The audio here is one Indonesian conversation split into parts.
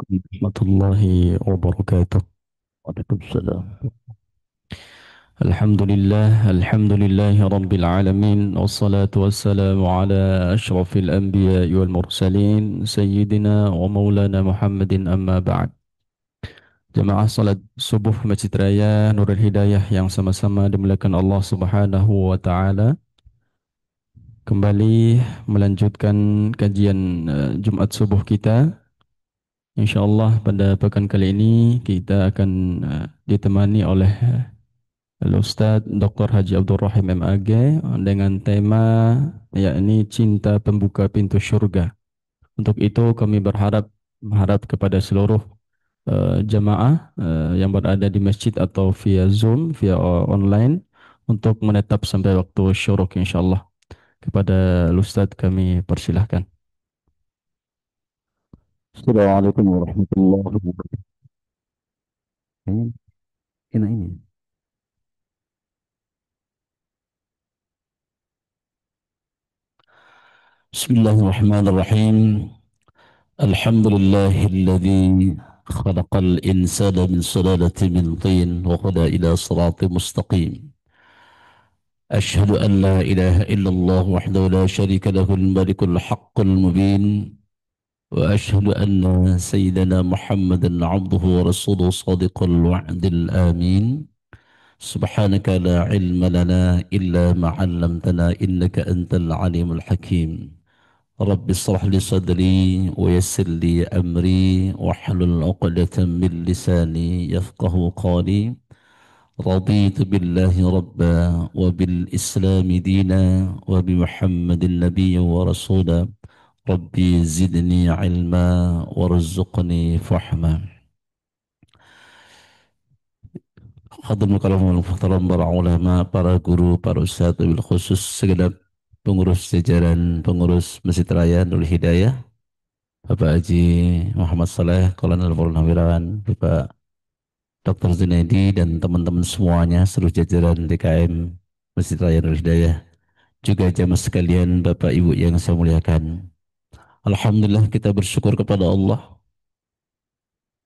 Warahmatullahi wabarakatuh. Waalaikumsalam. Alhamdulillahi rabbil alamin. Wassalatu wassalamu ala ashrafil anbiya wal mursalin. Sayyidina wa maulana Muhammadin amma ba'd. Jamaah salat subuh Masjid Raya Nurul Hidayah yang sama-sama dimuliakan Allah subhanahu wa ta'ala. Kembali melanjutkan kajian Jumat subuh kita. InsyaAllah pada pekan kali ini kita akan ditemani oleh Al-Ustaz Dr. Haji Abdul Rahim MAG dengan tema yakni cinta pembuka pintu syurga. Untuk itu kami berharap kepada seluruh jamaah yang berada di masjid atau via Zoom, via online untuk menetap sampai waktu syuruk insyaallah. Kepada Al-Ustaz kami persilahkan. Assalamualaikum warahmatullahi wabarakatuh. Kayaknya kena ini. Bismillahirrahmanirrahim. Alhamdulillahilladzi khalaqal insana min sulalatin min tin wa qada ila siratin mustaqim. Ashhadu an la ilaha illallah wahdahu la syarika lahul malikul haqqul mubin. Wa ashhadu anna sayyidana Muhammadan abduhu wa rasuluhu sadiqul wa'dil amin. سبحانك لا علم لنا إلا ما علمتنا إنك أنت العليم الحكيم رب اشرح لي صدري ويسر لي أمري واحلل عقدة من لساني يفقه قولي رضيت بالله ربا وبالإسلام دينا وبمحمد النبي ورسولا ربي زدني علما وارزقني فحما. Hadirin kalamul muhtaram, para ulama, para guru, para ustadz, wabil khusus segenap pengurus jajaran pengurus Masjid Raya Nurul Hidayah, Bapak Haji Muhammad Saleh, Kolonel Purnawirawan, Bapak Dr. Zunaidi dan teman-teman semuanya seluruh jajaran DKM Masjid Raya Nurul Hidayah, juga jamaah sekalian Bapak Ibu yang saya muliakan. Alhamdulillah kita bersyukur kepada Allah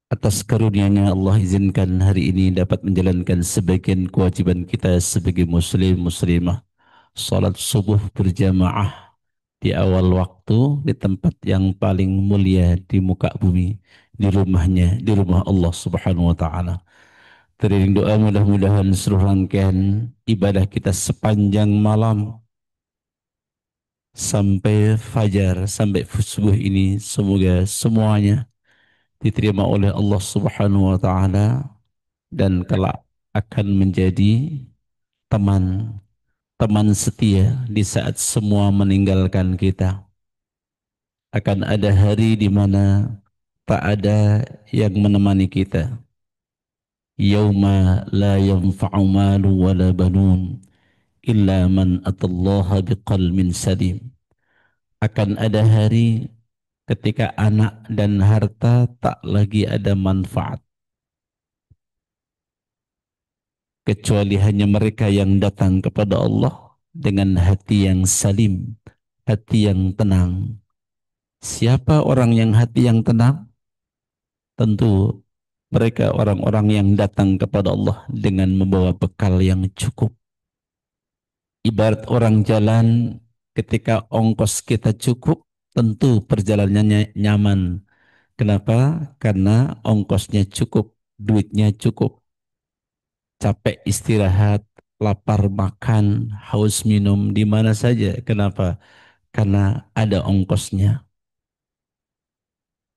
atas karunia-Nya. Allah izinkan hari ini dapat menjalankan sebagian kewajiban kita sebagai muslim muslimah, salat subuh berjamaah di awal waktu di tempat yang paling mulia di muka bumi, di rumahnya, di rumah Allah Subhanahu wa taala. Teriring doa mudah-mudahan seluruh rangkaian ibadah kita sepanjang malam sampai fajar, sampai subuh ini semoga semuanya diterima oleh Allah Subhanahu wa taala dan kelak akan menjadi teman teman setia di saat semua meninggalkan kita. Akan ada hari di mana tak ada yang menemani kita. Yauma la yanfa'u malu wala banun illa man atallaha biqalbin salim. Akan ada hari ketika anak dan harta tak lagi ada manfaat, kecuali hanya mereka yang datang kepada Allah dengan hati yang salim, hati yang tenang. Siapa orang yang hati yang tenang? Tentu mereka orang-orang yang datang kepada Allah dengan membawa bekal yang cukup. Ibarat orang jalan, ketika ongkos kita cukup, tentu perjalanannya nyaman. Kenapa? Karena ongkosnya cukup, duitnya cukup. Capek istirahat, lapar makan, haus minum di mana saja. Kenapa? Karena ada ongkosnya.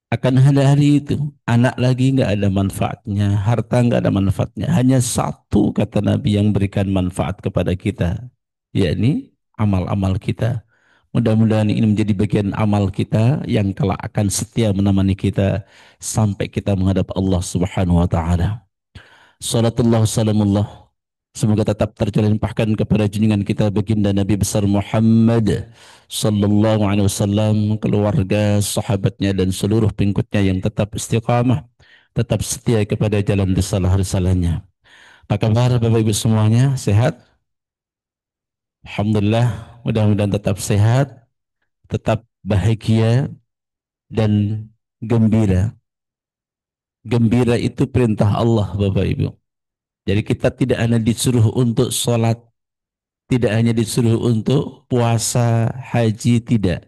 Akan ada hari itu, anak lagi nggak ada manfaatnya, harta nggak ada manfaatnya. Hanya satu kata Nabi yang berikan manfaat kepada kita, yakni amal-amal kita. Mudah-mudahan ini menjadi bagian amal kita yang kelak akan setia menemani kita sampai kita menghadap Allah Subhanahu wa taala. Salatullah salamullah semoga tetap terlimpahkan kepada junjungan kita baginda Nabi besar Muhammad sallallahu alaihi wasallam, keluarga, sahabatnya dan seluruh pengikutnya yang tetap istiqamah, tetap setia kepada jalan risalah-risalahnya. Apa kabar Bapak Ibu semuanya? Sehat? Alhamdulillah, mudah-mudahan tetap sehat, tetap bahagia dan gembira. Gembira itu perintah Allah, Bapak Ibu. Jadi kita tidak hanya disuruh untuk sholat, tidak hanya disuruh untuk puasa, haji, tidak.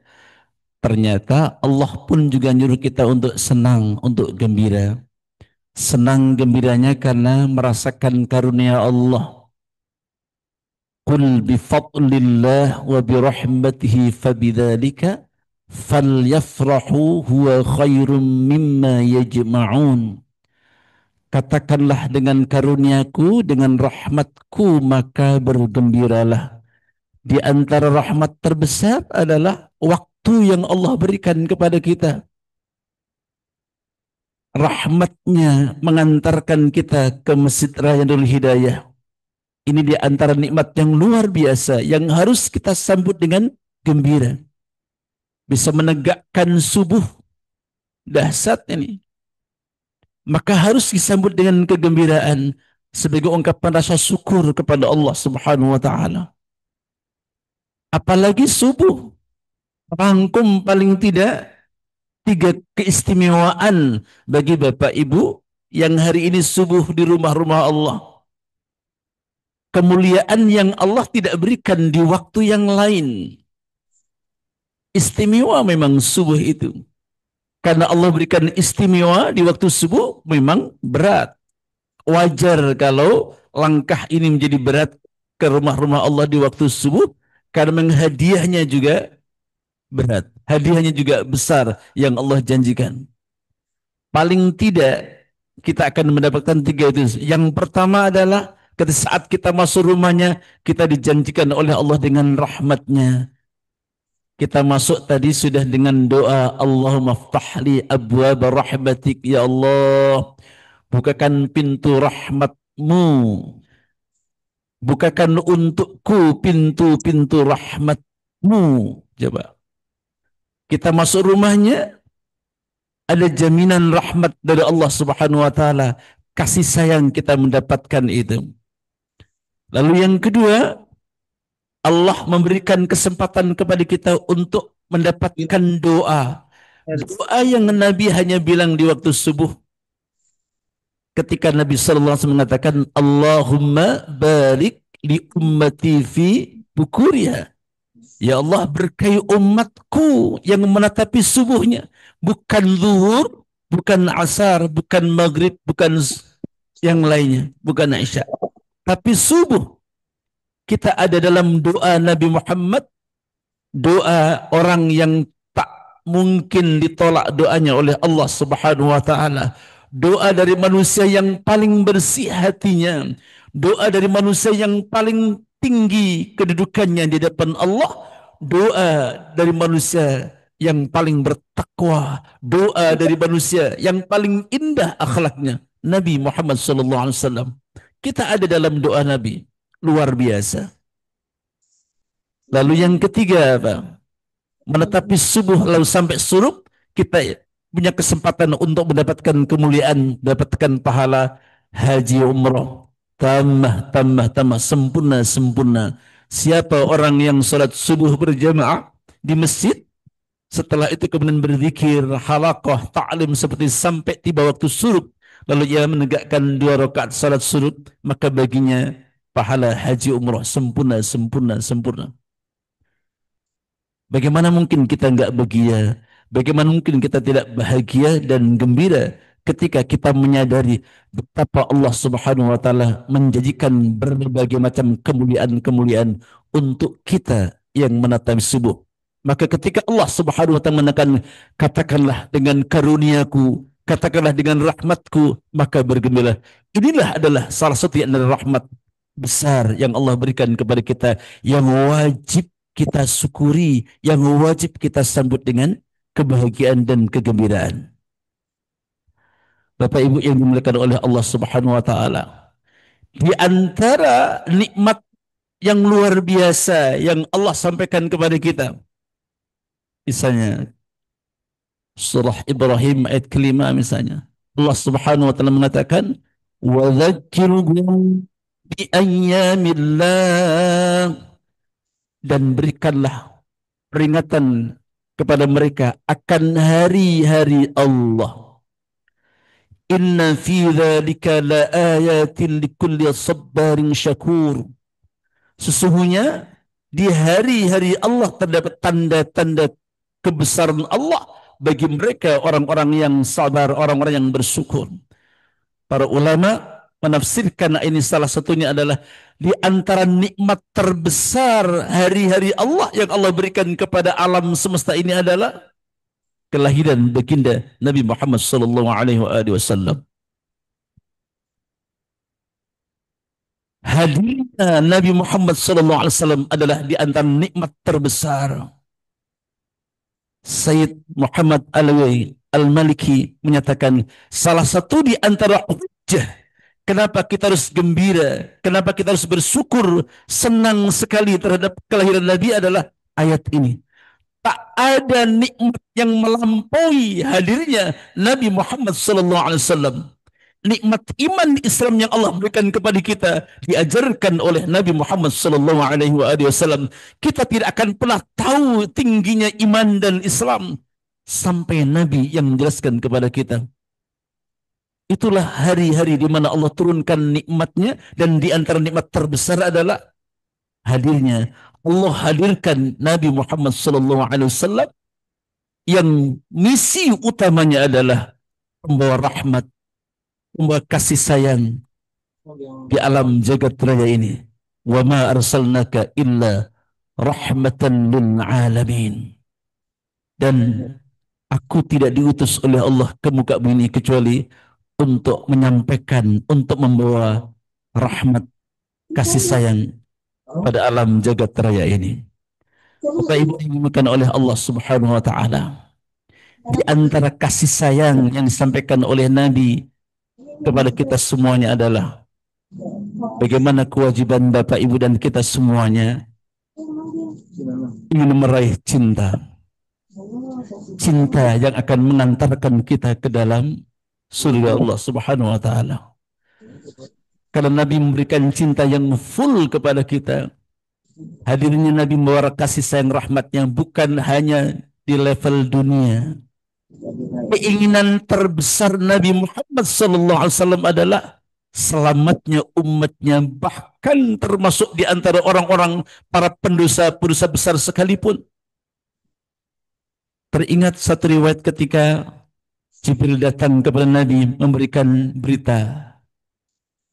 Ternyata Allah pun juga nyuruh kita untuk senang, untuk gembira. Senang gembiranya karena merasakan karunia Allah. Qul bifadlillah wa birahmatihi fabidzalika falyafrahu huwa khairum mimma yajma'un. Katakanlah dengan karuniaku, dengan rahmatku, maka bergembiralah. Di antara rahmat terbesar adalah waktu yang Allah berikan kepada kita. Rahmatnya mengantarkan kita ke Masjid Raya Nurul Hidayah. Ini di antara nikmat yang luar biasa yang harus kita sambut dengan gembira. Bisa menegakkan subuh, dahsyat ini. Maka harus disambut dengan kegembiraan sebagai ungkapan rasa syukur kepada Allah Subhanahu wa taala. Apalagi subuh, rangkum paling tidak tiga keistimewaan bagi Bapak Ibu yang hari ini subuh di rumah-rumah Allah. Kemuliaan yang Allah tidak berikan di waktu yang lain. Istimewa memang subuh itu. Karena Allah berikan istimewa di waktu subuh memang berat. Wajar kalau langkah ini menjadi berat ke rumah-rumah Allah di waktu subuh karena menghadiahnya juga berat. Hadiahnya juga besar yang Allah janjikan. Paling tidak kita akan mendapatkan tiga itu. Yang pertama adalah ketika saat kita masuk rumahnya, kita dijanjikan oleh Allah dengan rahmatnya. Kita masuk tadi sudah dengan doa Allahumma ftahli abwab rahmatik ya Allah. Bukakan pintu rahmatmu. Bukakan untukku pintu-pintu rahmatmu. Coba. Kita masuk rumahnya, ada jaminan rahmat dari Allah Subhanahu wa taala. Kasih sayang kita mendapatkan itu. Lalu yang kedua, Allah memberikan kesempatan kepada kita untuk mendapatkan doa. Doa yang Nabi hanya bilang di waktu subuh ketika Nabi sallallahu alaihi wasallam mengatakan Allahumma barik li ummati fi bukuriha. Ya Allah berkahi umatku yang menatapi subuhnya. Bukan zuhur, bukan asar, bukan maghrib, bukan yang lainnya. Bukan isya. Tapi subuh. Kita ada dalam doa Nabi Muhammad. Doa orang yang tak mungkin ditolak doanya oleh Allah Subhanahu wa taala. Doa dari manusia yang paling bersih hatinya. Doa dari manusia yang paling tinggi kedudukannya di depan Allah. Doa dari manusia yang paling bertakwa. Doa dari manusia yang paling indah akhlaknya. Nabi Muhammad sallallahu alaihi wasallam. Kita ada dalam doa Nabi. Luar biasa. Lalu yang ketiga apa? Menetapi subuh lalu sampai surup, kita punya kesempatan untuk mendapatkan kemuliaan, mendapatkan pahala haji umrah. Tambah, tambah, tambah, sempurna, sempurna. Siapa orang yang salat subuh berjamaah di masjid, setelah itu kemudian berzikir, halaqah, ta'lim seperti sampai tiba waktu surut, lalu ia menegakkan 2 rakaat salat surut, maka baginya pahala haji umrah sempurna, sempurna, sempurna. Bagaimana mungkin kita enggak bahagia? Bagaimana mungkin kita tidak bahagia dan gembira ketika kita menyadari betapa Allah Subhanahu wa taala menjanjikan berbagai macam kemuliaan-kemuliaan untuk kita yang menatap subuh. Maka ketika Allah Subhanahu wa taala menekan katakanlah dengan karuniaku, katakanlah dengan rahmatku, maka bergembira. Inilah adalah salah satu yang adalah rahmat besar yang Allah berikan kepada kita yang wajib kita syukuri, yang wajib kita sambut dengan kebahagiaan dan kegembiraan. Bapak Ibu yang dimuliakan oleh Allah Subhanahu wa taala. Di antara nikmat yang luar biasa yang Allah sampaikan kepada kita. Misalnya surah Ibrahim ayat kelima misalnya. Allah Subhanahu wa taala mengatakan wa dzakirhum bi ayyamillah dan berikanlah peringatan kepada mereka akan hari-hari Allah. Inna fi dzalika la ayatin likulli sabbarin syakur. Sesungguhnya di hari-hari Allah terdapat tanda-tanda kebesaran Allah bagi mereka orang-orang yang sabar, orang-orang yang bersyukur. Para ulama menafsirkan ini salah satunya adalah di antara nikmat terbesar hari-hari Allah yang Allah berikan kepada alam semesta ini adalah kelahiran baginda Nabi Muhammad sallallahu alaihi wasallam. Hadirnya Nabi Muhammad sallallahu alaihi wasallam adalah di antara nikmat terbesar. Sayyid Muhammad Alawi Al-Maliki menyatakan salah satu di antara hujjah kenapa kita harus gembira, kenapa kita harus bersyukur, senang sekali terhadap kelahiran Nabi adalah ayat ini. Tak ada nikmat yang melampaui hadirnya Nabi Muhammad sallallahu alaihi wasallam. Nikmat iman Islam yang Allah berikan kepada kita diajarkan oleh Nabi Muhammad sallallahu alaihi wasallam. Kita tidak akan pernah tahu tingginya iman dan Islam sampai Nabi yang menjelaskan kepada kita. Itulah hari-hari di mana Allah turunkan nikmatnya, dan di antara nikmat terbesar adalah hadirnya. Allah hadirkan Nabi Muhammad sallallahu alaihi wasallam yang misi utamanya adalah membawa rahmat, membawa kasih sayang di alam jagat raya ini. Wa ma arsalnaka illa rahmatan lil alamin. Dan aku tidak diutus oleh Allah ke muka bumi kecuali untuk menyampaikan, untuk membawa rahmat, kasih sayang pada alam jagat raya ini. Bapak Ibu yang dimuliakan oleh Allah Subhanahu wa taala, di antara kasih sayang yang disampaikan oleh Nabi kepada kita semuanya adalah bagaimana kewajiban Bapak Ibu dan kita semuanya ingin meraih cinta. Cinta yang akan mengantarkan kita ke dalam surga Allah Subhanahu wa taala. Karena Nabi memberikan cinta yang full kepada kita. Hadirnya Nabi membawa kasih sayang rahmatnya bukan hanya di level dunia. Keinginan terbesar Nabi Muhammad SAW adalah selamatnya umatnya, bahkan termasuk di antara orang-orang para pendosa-pendosa besar sekalipun. Teringat satu riwayat ketika Jibril datang kepada Nabi memberikan berita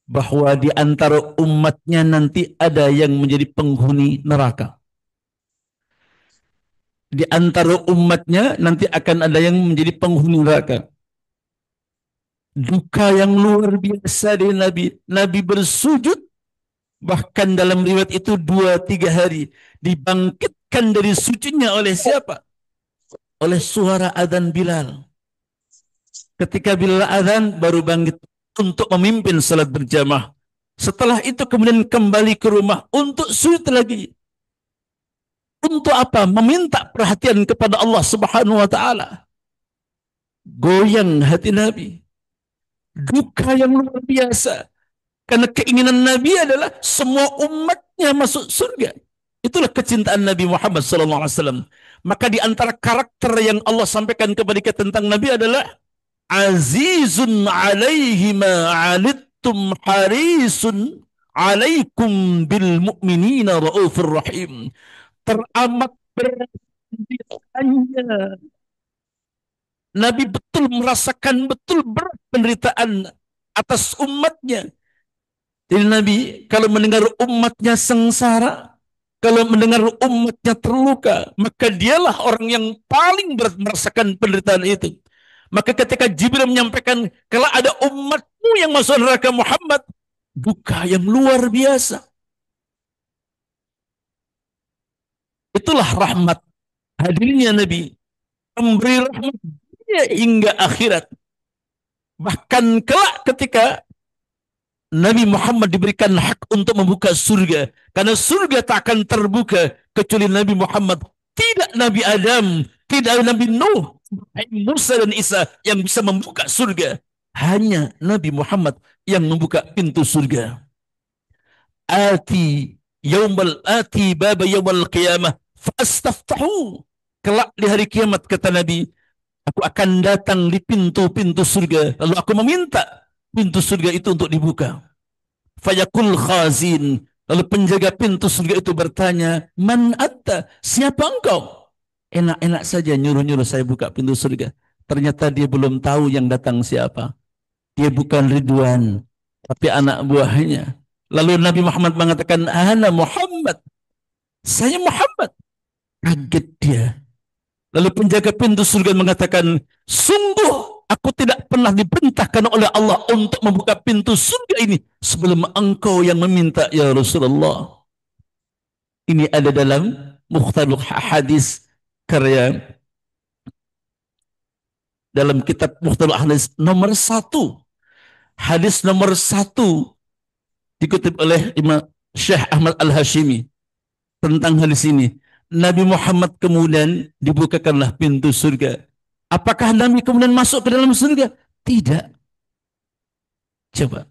bahwa di antara umatnya nanti ada yang menjadi penghuni neraka. Di antara umatnya nanti akan ada yang menjadi penghuni neraka. Duka yang luar biasa dari Nabi. Nabi bersujud, bahkan dalam riwayat itu 2-3 hari. Dibangkitkan dari sujudnya oleh siapa? Oleh suara adzan Bilal. Ketika Bilal adzan baru bangkit untuk memimpin salat berjamaah. Setelah itu kemudian kembali ke rumah untuk sujud lagi. Untuk apa? Meminta perhatian kepada Allah Subhanahu wa taala. Goyang hati Nabi. Duka yang luar biasa. Karena keinginan Nabi adalah semua umatnya masuk surga. Itulah kecintaan Nabi Muhammad SAW. Maka di antara karakter yang Allah sampaikan kepada kita tentang Nabi adalah azizun alaihi ma alittum harisun alaikum bil mu'minina raufur rahim. Teramat berat penderitaannya. Nabi betul merasakan betul berat penderitaan atas umatnya. Jadi Nabi kalau mendengar umatnya sengsara, kalau mendengar umatnya terluka, maka dialah orang yang paling berat merasakan penderitaan itu. Maka ketika Jibril menyampaikan kalau ada umatmu yang masuk neraka Muhammad, duka yang luar biasa. Itulah rahmat hadirnya Nabi, memberi rahmat hingga akhirat. Bahkan kelak ketika Nabi Muhammad diberikan hak untuk membuka surga, karena surga tak akan terbuka kecuali Nabi Muhammad. Tidak Nabi Adam, tidak Nabi Nuh, Musa dan Isa yang bisa membuka surga. Hanya Nabi Muhammad yang membuka pintu surga. Ati baba yaumal qiyamah fastaftahu. Kelak di hari kiamat kata Nabi, Aku akan datang di pintu-pintu surga. Lalu aku meminta pintu surga itu untuk dibuka. Fayaqul khazin. Lalu penjaga pintu surga itu bertanya, Man atta? Siapa engkau? Enak-enak saja nyuruh-nyuruh saya buka pintu surga. Ternyata dia belum tahu yang datang siapa. Dia bukan Ridwan, tapi anak buahnya. Lalu Nabi Muhammad mengatakan, Ana Muhammad. Saya Muhammad. Kaget dia. Lalu penjaga pintu surga mengatakan, sungguh aku tidak pernah diperintahkan oleh Allah untuk membuka pintu surga ini sebelum engkau yang meminta ya Rasulullah. Ini ada dalam Mukhtaluk Hadis karya dalam kitab Mukhtaluk Hadis nomor 1. Hadis nomor 1 dikutip oleh Imam Syekh Ahmad Al-Hashimi tentang hadis ini. Nabi Muhammad kemudian dibukakanlah pintu surga. Apakah Nabi kemudian masuk ke dalam surga? Tidak. Coba.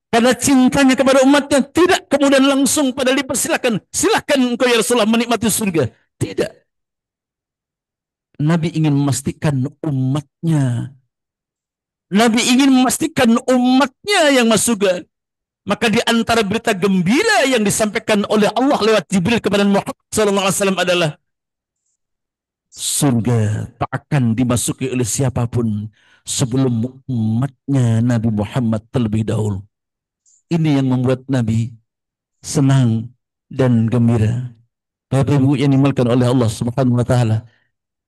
Karena cintanya kepada umatnya tidak kemudian langsung pada dipersilakan. Silakan engkau ya Rasulullah menikmati surga. Tidak. Nabi ingin memastikan umatnya. Nabi ingin memastikan umatnya yang masuk surga. Maka di antara berita gembira yang disampaikan oleh Allah lewat Jibril kepada Muhammad SAW adalah surga tak akan dimasuki oleh siapapun sebelum umatnya Nabi Muhammad terlebih dahulu. Ini yang membuat Nabi senang dan gembira. Bapak Ibu yang dimulakan oleh Allah Subhanahu wa taala.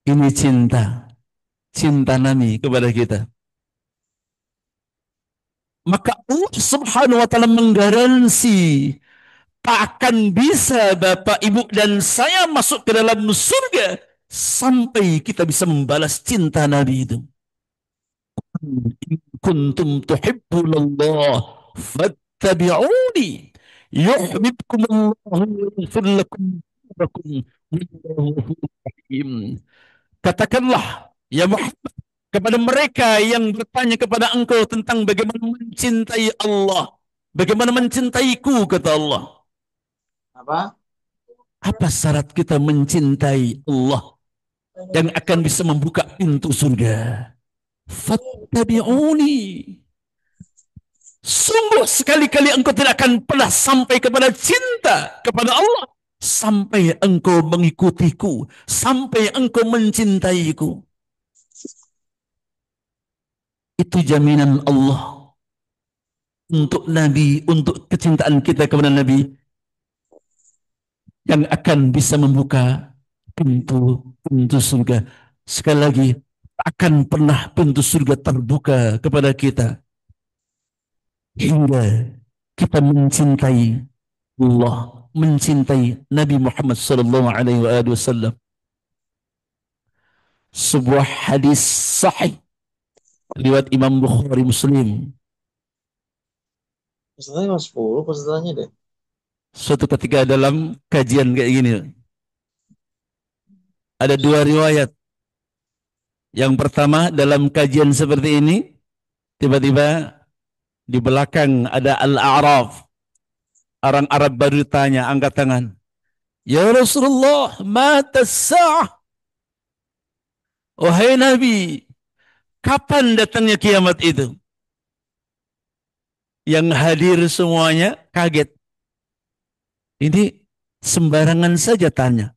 Ini cinta Nabi kepada kita. Maka Allah Subhanahu wa taala menggaransi tak akan bisa Bapak, Ibu, dan saya masuk ke dalam surga sampai kita bisa membalas cinta Nabi itu. In kuntum tuhibbunallah fattabi'uni yuhibbukumullah wa yaghfir lakum Katakanlah ya Muhammad kepada mereka yang bertanya kepada engkau tentang bagaimana mencintai Allah, bagaimana mencintaiku, kata Allah. Apa? Apa syarat kita mencintai Allah yang akan bisa membuka pintu surga? Fattabi'uni. Sungguh sekali-kali engkau tidak akan pernah sampai kepada cinta kepada Allah sampai engkau mengikutiku, sampai engkau mencintaiku. Itu jaminan Allah untuk Nabi, untuk kecintaan kita kepada Nabi yang akan bisa membuka pintu surga. Sekali lagi, akan pernah pintu surga terbuka kepada kita hingga kita mencintai Allah, mencintai Nabi Muhammad sallallahu alaihi wasallam. Sebuah hadis sahih riwayat Imam Bukhari Muslim. Pesertanya cuma 10 pesertanya deh. Suatu ketika dalam kajian kayak gini, ada dua riwayat. Yang pertama dalam kajian seperti ini, tiba-tiba di belakang ada Al-A'raf. Orang Arab baru tanya, angkat tangan. Ya Rasulullah, mata sa'ah. Wahai Nabi, kapan datangnya kiamat itu? Yang hadir semuanya kaget. Ini sembarangan saja tanya.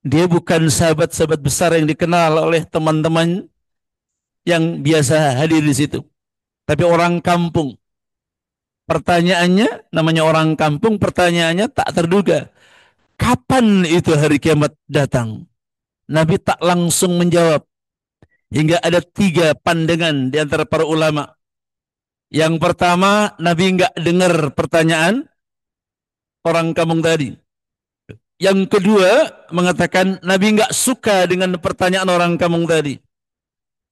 Dia bukan sahabat-sahabat besar yang dikenal oleh teman-teman yang biasa hadir di situ. Tapi orang kampung. Pertanyaannya, namanya orang kampung, pertanyaannya tak terduga. Kapan itu hari kiamat datang? Nabi tak langsung menjawab. Hingga ada 3 pandangan di antara para ulama. Yang pertama, Nabi enggak dengar pertanyaan orang kampung tadi. Yang kedua, mengatakan Nabi enggak suka dengan pertanyaan orang kampung tadi.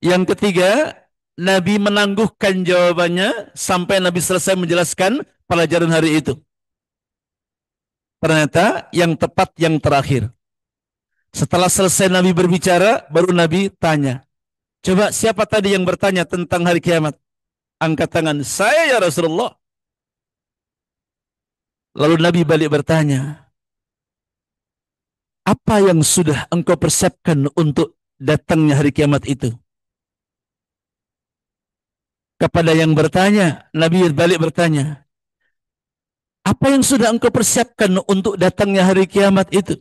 Yang ketiga, Nabi menangguhkan jawabannya sampai Nabi selesai menjelaskan pelajaran hari itu. Ternyata yang tepat yang terakhir. Setelah selesai Nabi berbicara, baru Nabi tanya. Coba siapa tadi yang bertanya tentang hari kiamat? Angkat tangan. Saya ya Rasulullah. Lalu Nabi balik bertanya. Apa Apa yang sudah engkau persiapkan untuk datangnya hari kiamat itu? Kepada yang bertanya, Nabi balik bertanya, apa yang sudah engkau persiapkan untuk datangnya hari kiamat itu?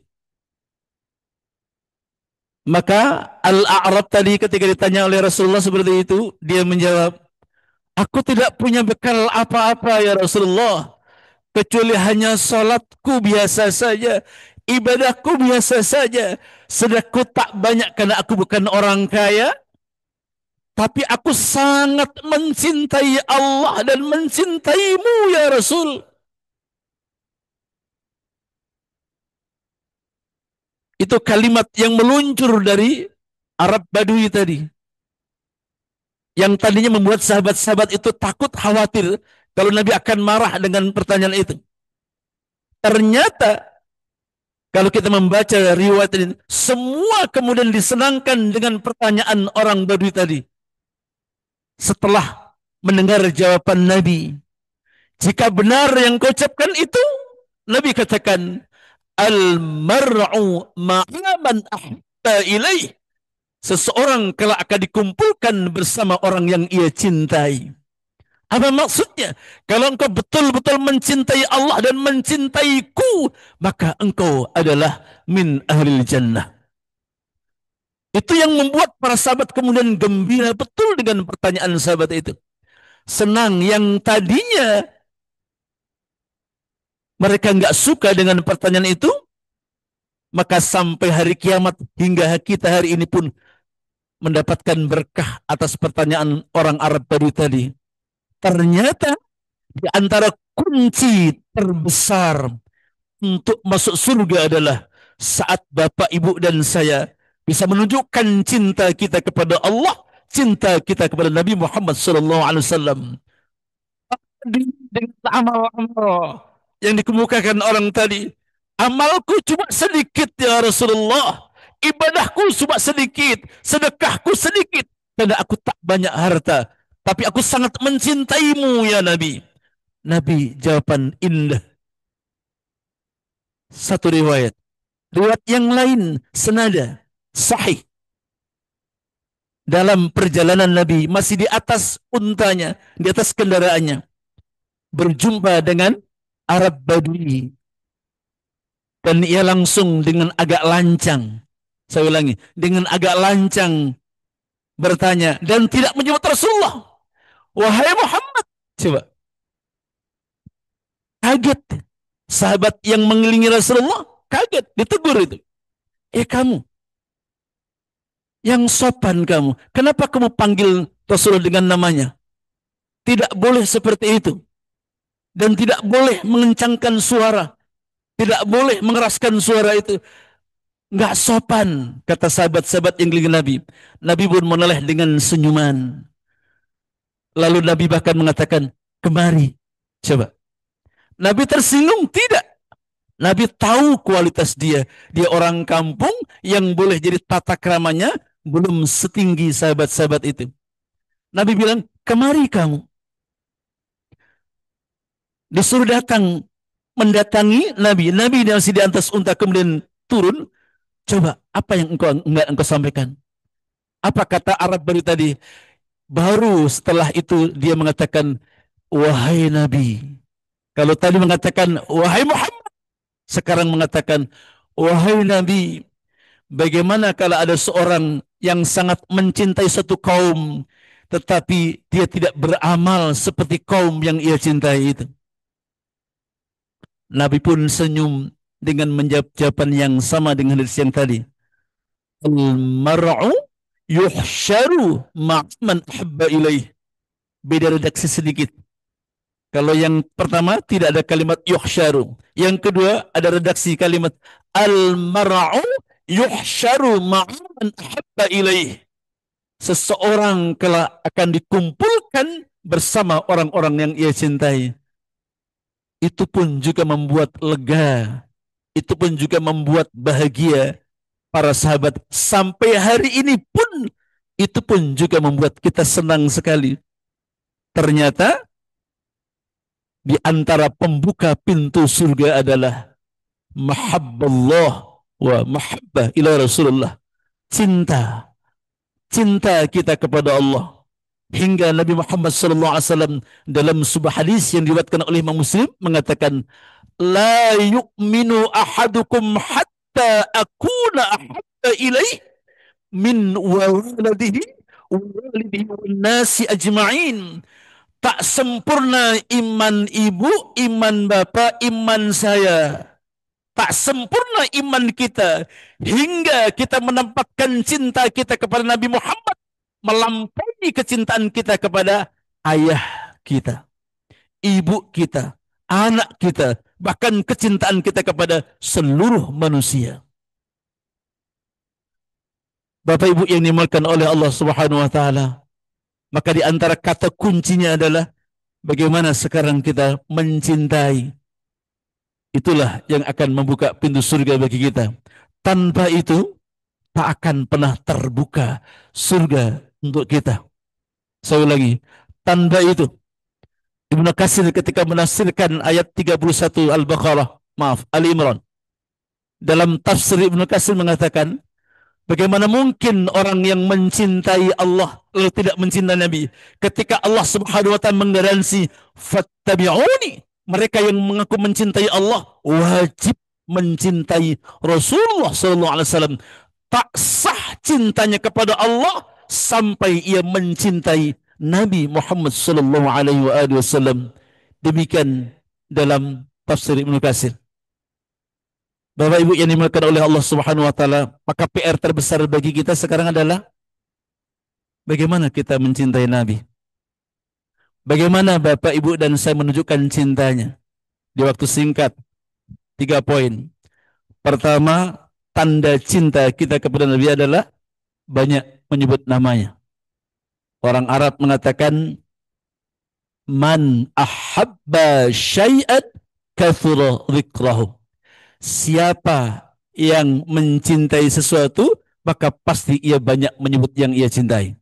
Maka Al-A'rab tadi ketika ditanya oleh Rasulullah seperti itu, dia menjawab, aku tidak punya bekal apa-apa ya Rasulullah, kecuali hanya salatku biasa saja, ibadahku biasa saja. Sedekahku tak banyak karena aku bukan orang kaya, tapi aku sangat mencintai Allah dan mencintaimu ya Rasul. Itu kalimat yang meluncur dari Arab Badui tadi. Yang tadinya membuat sahabat-sahabat itu takut, khawatir kalau Nabi akan marah dengan pertanyaan itu. Ternyata kalau kita membaca riwayat ini, semua kemudian disenangkan dengan pertanyaan orang Badui tadi. Setelah mendengar jawaban Nabi, jika benar yang kau ucapkan itu, Nabi katakan, al-mar'u ma'aman ahta ilaih. Seseorang kelak akan dikumpulkan bersama orang yang ia cintai. Apa maksudnya? Kalau engkau betul-betul mencintai Allah dan mencintaiku, maka engkau adalah min ahlil jannah. Itu yang membuat para sahabat kemudian gembira betul dengan pertanyaan sahabat itu. Senang yang tadinya mereka nggak suka dengan pertanyaan itu, maka sampai hari kiamat hingga kita hari ini pun mendapatkan berkah atas pertanyaan orang Arab tadi. Ternyata di antara kunci terbesar untuk masuk surga adalah saat Bapak, Ibu, dan saya bisa menunjukkan cinta kita kepada Allah, cinta kita kepada Nabi Muhammad SAW. Dengan amal-amal yang dikemukakan orang tadi, amalku cuma sedikit ya Rasulullah, ibadahku cuma sedikit, sedekahku sedikit, karena aku tak banyak harta, tapi aku sangat mencintaimu ya Nabi. Nabi jawaban indah. Satu riwayat yang lain senada sahih, dalam perjalanan Nabi masih di atas untanya, di atas kendaraannya, berjumpa dengan Arab Badui, dan ia langsung dengan agak lancang, saya ulangi, dengan agak lancang bertanya dan tidak menyebut Rasulullah. Wahai Muhammad, coba kaget sahabat yang mengelilingi Rasulullah, kaget, ditegur itu. Kamu yang sopan, kamu kenapa kamu panggil Rasulullah dengan namanya? Tidak boleh seperti itu, dan tidak boleh mengencangkan suara, tidak boleh mengeraskan suara itu, nggak sopan, kata sahabat-sahabat yang keliling Nabi. Nabi pun menoleh dengan senyuman. Lalu Nabi bahkan mengatakan, kemari, coba. Nabi tersinggung? Tidak. Nabi tahu kualitas dia. Dia orang kampung yang boleh jadi tata keramanya belum setinggi sahabat-sahabat itu. Nabi bilang, kemari kamu. Disuruh datang, mendatangi Nabi. Nabi masih di atas unta kemudian turun. Coba, apa yang engkau sampaikan? Apa kata Arab baru tadi? Baru setelah itu dia mengatakan, wahai Nabi. Kalau tadi mengatakan, wahai Muhammad, sekarang mengatakan, wahai Nabi. Bagaimana kalau ada seorang yang sangat mencintai satu kaum, tetapi dia tidak beramal seperti kaum yang ia cintai itu? Nabi pun senyum dengan menjawab jawaban yang sama dengan hadis yang tadi. Al-mar'u yuhsyaru ma'man ahabba ilaih. Beda redaksi sedikit. Kalau yang pertama tidak ada kalimat yuhsyaru. Yang kedua ada redaksi kalimat al-mar'u yuhsyaru ma'man ahabba ilaih. Seseorang kelak akan dikumpulkan bersama orang-orang yang ia cintai. Itu pun juga membuat lega. Itu pun juga membuat bahagia para sahabat. Sampai hari ini pun itu pun juga membuat kita senang sekali. Ternyata di antara pembuka pintu surga adalah mahabballah wa mahabbah ila Rasulullah. Cinta, cinta kita kepada Allah. Hingga Nabi Muhammad SAW dalam sebuah hadis yang diriwayatkan oleh Imam Muslim mengatakan, la yu'minu ahadukum hatta akuna ahabba ilaih min waladihi wa walidihi wan nasi ajma'in. Tak sempurna iman ibu, iman bapak, iman saya. Tak sempurna iman kita hingga kita menempatkan cinta kita kepada Nabi Muhammad melampaui kecintaan kita kepada ayah kita, ibu kita, anak kita, bahkan kecintaan kita kepada seluruh manusia. Bapak Ibu yang dimuliakan oleh Allah Subhanahu wa taala, maka di antara kata kuncinya adalah bagaimana sekarang kita mencintai. Itulah yang akan membuka pintu surga bagi kita. Tanpa itu tak akan pernah terbuka surga untuk kita. Sekali lagi, tanpa itu Ibnu Katsir ketika menafsirkan ayat 31 Al-Baqarah, maaf, Ali Imran. Dalam tafsir Ibnu Katsir mengatakan, bagaimana mungkin orang yang mencintai Allah lalu tidak mencintai Nabi? Ketika Allah Subhanahu wa taala menggaransi, "Fattabi'uni." Mereka yang mengaku mencintai Allah wajib mencintai Rasulullah sallallahu alaihi wasallam. Tak sah cintanya kepada Allah sampai ia mencintai Nabi Muhammad sallallahu alaihi wasallam. Demikian dalam tafsir Ibnu Katsir. Bapak Ibu yang dimuliakan oleh Allah Subhanahu wa taala, maka PR terbesar bagi kita sekarang adalah bagaimana kita mencintai Nabi. Bagaimana Bapak Ibu dan saya menunjukkan cintanya di waktu singkat. 3 poin. Pertama, tanda cinta kita kepada Nabi adalah banyak menyebut namanya. Orang Arab mengatakan man ahabba syai'an kathura dzikrahu. Siapa yang mencintai sesuatu, maka pasti ia banyak menyebut yang ia cintai.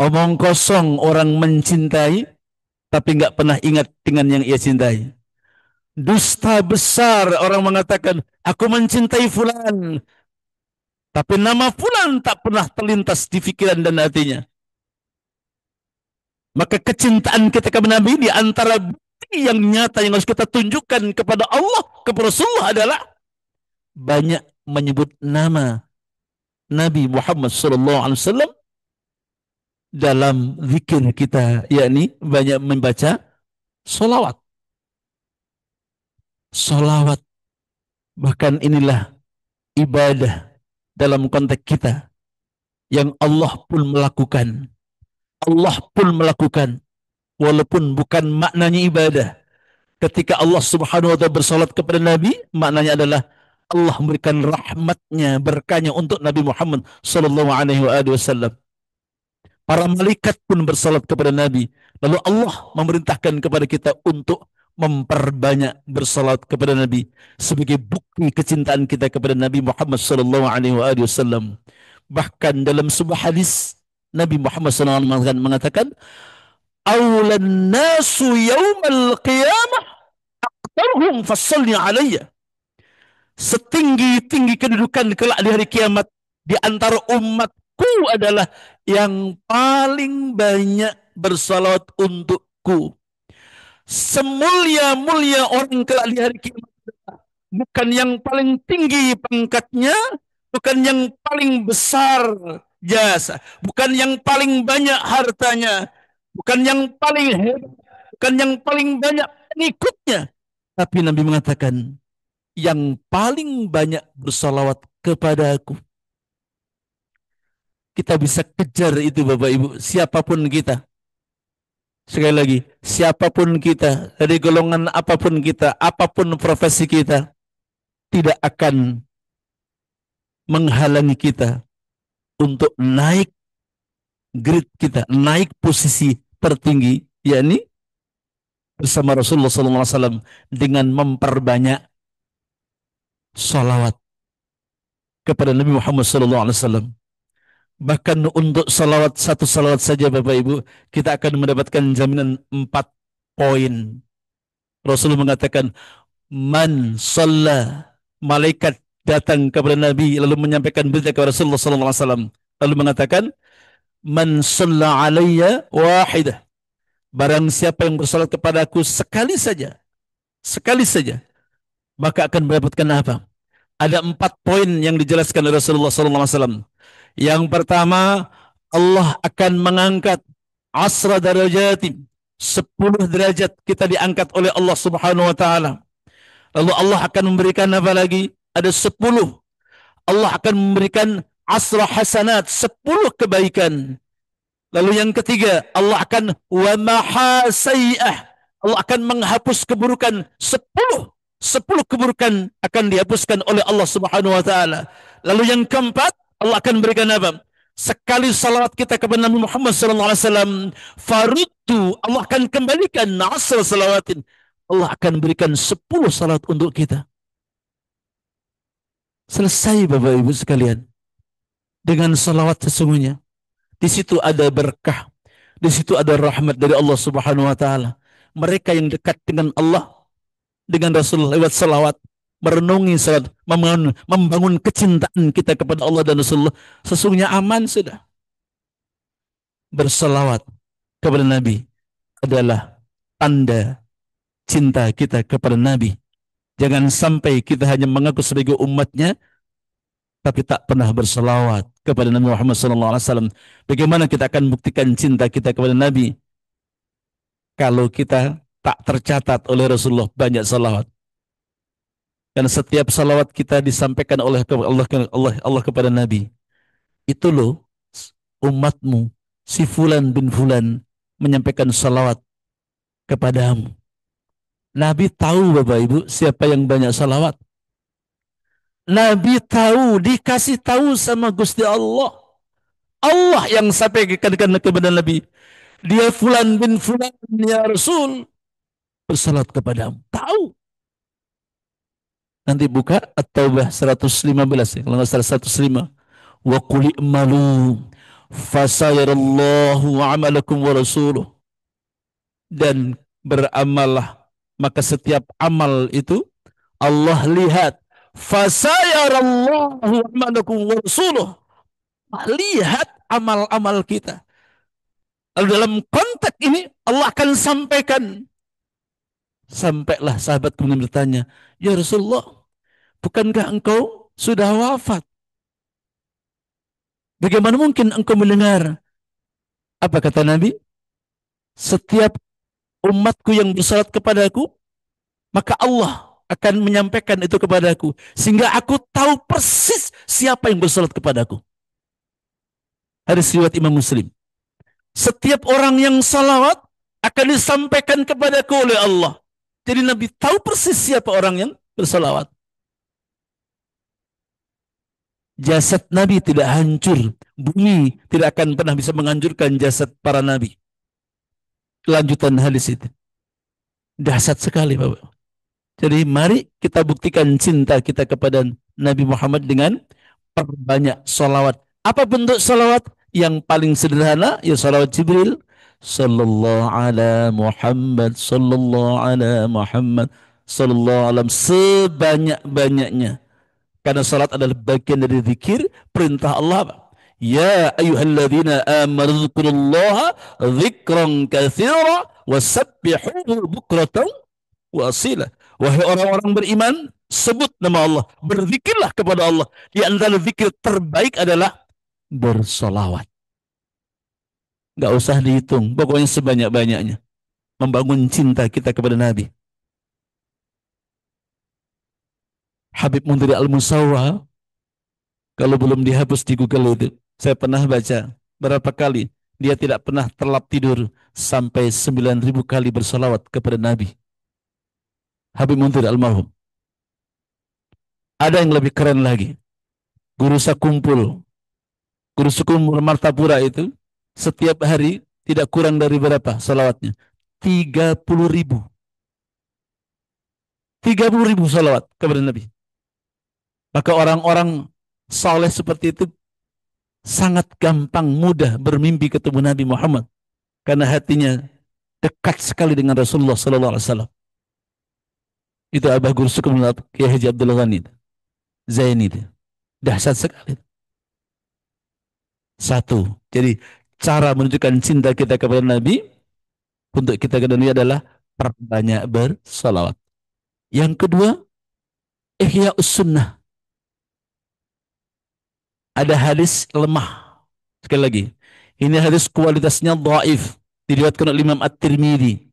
Omong kosong orang mencintai, tapi nggak pernah ingat dengan yang ia cintai. Dusta besar orang mengatakan, aku mencintai fulan, tapi nama fulan tak pernah terlintas di pikiran dan hatinya. Maka kecintaan kita kepada Nabi di antara bukti yang nyata yang harus kita tunjukkan kepada Allah, kepada Rasulullah adalah banyak menyebut nama Nabi Muhammad SAW dalam zikir kita, yakni banyak membaca solawat. Solawat, bahkan inilah ibadah dalam konteks kita yang Allah pun melakukan. Allah pun melakukan, walaupun bukan maknanya ibadah. Ketika Allah Subhanahu wa taala bersolat kepada Nabi, maknanya adalah Allah memberikan rahmatnya, berkahnya untuk Nabi Muhammad sallallahu alaihi wasallam. Para malaikat pun bersolat kepada Nabi. Lalu Allah memerintahkan kepada kita untuk memperbanyak bersolat kepada Nabi sebagai bukti kecintaan kita kepada Nabi Muhammad sallallahu alaihi wasallam. Bahkan dalam sebuah hadis Nabi Muhammad SAW mengatakan, "Awlan nasu yaumal qiyamah aktaruhum fasalli alayya." Setinggi-tinggi kedudukan kelak di hari kiamat di antara umatku adalah yang paling banyak bersalawat untukku. Semulia-mulia orang kelak di hari kiamat bukan yang paling tinggi pangkatnya, bukan yang paling besar jasa, bukan yang paling banyak hartanya, bukan yang paling hebat, bukan yang paling banyak pengikutnya. Tapi Nabi mengatakan, yang paling banyak bersalawat kepada aku. Kita bisa kejar itu Bapak Ibu, siapapun kita. Sekali lagi, siapapun kita, dari golongan apapun kita, apapun profesi kita, tidak akan menghalangi kita untuk naik grade kita, naik posisi tertinggi, yakni bersama Rasulullah SAW dengan memperbanyak salawat kepada Nabi Muhammad SAW. Bahkan untuk salawat, satu salawat saja Bapak Ibu, kita akan mendapatkan jaminan 4 poin. Rasulullah mengatakan, man shalla, malaikat datang kepada Nabi lalu menyampaikan berita kepada Rasulullah sallallahu alaihi wasallam lalu mengatakan man shalla alayya wahidah, barang siapa yang bersalat kepadaku sekali saja maka akan mendapatkan apa? Ada 4 poin yang dijelaskan oleh Rasulullah sallallahu alaihi wasallam. Yang pertama, Allah akan mengangkat asra darajatin, 10 derajat kita diangkat oleh Allah Subhanahu wa taala. Lalu Allah akan memberikan apa lagi? Ada 10. Allah akan memberikan asra hasanat, 10 kebaikan. Lalu yang ketiga, Allah akan wa mahasayi'ah. Allah akan menghapus keburukan 10 keburukan akan dihapuskan oleh Allah Subhanahu wa taala. Lalu yang keempat, Allah akan berikan apa? Sekali salawat kita kepada Nabi Muhammad sallallahu alaihi wasallam, faruddu, Allah akan kembalikan asr salawatin. Allah akan berikan 10 salat untuk kita. Selesai Bapak Ibu sekalian. Dengan salawat sesungguhnya di situ ada berkah, di situ ada rahmat dari Allah Subhanahu wa taala. Mereka yang dekat dengan Allah, dengan Rasulullah lewat salawat, merenungi salat, membangun kecintaan kita kepada Allah dan Rasulullah, sesungguhnya aman sudah. Bersalawat kepada Nabi adalah tanda cinta kita kepada Nabi. Jangan sampai kita hanya mengaku sebagai umatnya tapi tak pernah berselawat kepada Nabi Muhammad SAW. Bagaimana kita akan buktikan cinta kita kepada Nabi kalau kita tak tercatat oleh Rasulullah banyak salawat? Dan setiap salawat kita disampaikan oleh Allah kepada Nabi. Itu loh umatmu, si Fulan bin Fulan menyampaikan salawat kepadamu. Nabi tahu Bapak Ibu siapa yang banyak salawat. Nabi tahu, dikasih tahu sama Gusti Allah. Allah yang sampaikan kepada Nabi. Dia Fulan bin Fulan ya Rasul bersalat kepadamu. Tahu. Nanti buka At-Taubah 115 ya, kalau nggak salah 105. Wa qul i'malu fasayarallahu amalakum wa rasuluh. Dan beramallah, maka setiap amal itu Allah lihat. Fasayarallahu amalakum wa rasuluh. Lihat amal-amal kita. Lalu dalam konteks ini Allah akan sampaikan. Sampailah sahabat kemudian bertanya, ya Rasulullah, bukankah engkau sudah wafat? Bagaimana mungkin engkau mendengar? Apa kata Nabi? Setiap umatku yang bersalat kepadaku, maka Allah akan menyampaikan itu kepadaku. Sehingga aku tahu persis siapa yang bersalat kepadaku. Hadis riwayat Imam Muslim. Setiap orang yang salawat akan disampaikan kepadaku oleh Allah. Jadi Nabi tahu persis siapa orang yang bersalawat. Jasad Nabi tidak hancur. Bumi tidak akan pernah bisa menghancurkan jasad para Nabi. Kelanjutan hadis itu. Dahsyat sekali Bapak. Jadi mari kita buktikan cinta kita kepada Nabi Muhammad dengan perbanyak salawat. Apa bentuk salawat? Yang paling sederhana ya salawat Jibril. Sallallahu ala Muhammad, sallallahu ala Muhammad, sallallahu alam, sebanyak-banyaknya. Karena salat adalah bagian dari zikir, perintah Allah. Ya ayyuhalladzina amanu dzkurullaha dzikran katsira wasabbihuhu bukratan wa asila. Wahai orang-orang beriman, sebut nama Allah, berzikirlah kepada Allah. Di antara zikir terbaik adalah bersolawat. Gak usah dihitung, pokoknya sebanyak-banyaknya. Membangun cinta kita kepada Nabi. Habib Mundhir Al-Musawwa, kalau belum dihapus di Google itu, saya pernah baca berapa kali dia tidak pernah terlap tidur sampai 9.000 kali bersolawat kepada Nabi. Habib Mundhir almarhum. Ada yang lebih keren lagi. Guru Sakumpul Martapura itu setiap hari tidak kurang dari berapa salawatnya? 30.000. 30.000 salawat kepada Nabi. Maka orang-orang saleh seperti itu sangat gampang, mudah bermimpi ketemu Nabi Muhammad. Karena hatinya dekat sekali dengan Rasulullah sallallahu alaihi wasallam. Itu Abah Guru Sukum Kiai Haji Abdul Ghani. Zaini itu. Dahsyat sekali. Satu. Jadi cara menunjukkan cinta kita kepada Nabi untuk kita kepada Nabi adalah perbanyak bersalawat. Yang kedua, ihya sunnah. Ada hadis lemah. Sekali lagi, ini hadis kualitasnya dhaif. Diriwayatkan oleh Imam At-Tirmidzi.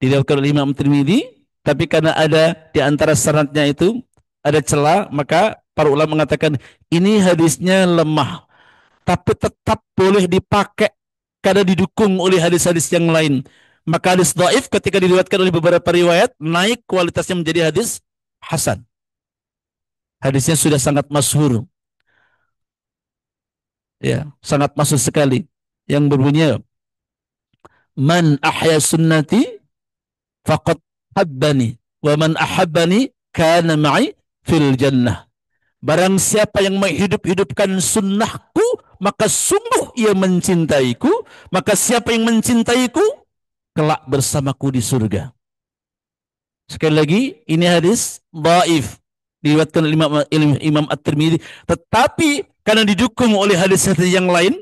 Diriwayatkan oleh Imam At-Tirmidzi, tapi karena ada di antara sanadnya itu ada celah, maka para ulama mengatakan ini hadisnya lemah, tapi tetap boleh dipakai karena didukung oleh hadis-hadis yang lain. Maka hadis dhaif ketika diriwayatkan oleh beberapa riwayat naik kualitasnya menjadi hadis hasan. Hadisnya sudah sangat masyhur. Ya, sangat masyhur sekali. Yang berbunyi, "Man ahya sunnati faqad habbani wa man ahabbani kana ma'i fil jannah." Barang siapa yang menghidup-hidupkan sunnahku, maka sungguh ia mencintaiku. Maka siapa yang mencintaiku, kelak bersamaku di surga. Sekali lagi, ini hadis dhaif. Diriwayatkan oleh Imam At-Tirmidzi. Tetapi karena didukung oleh hadis-hadis yang lain,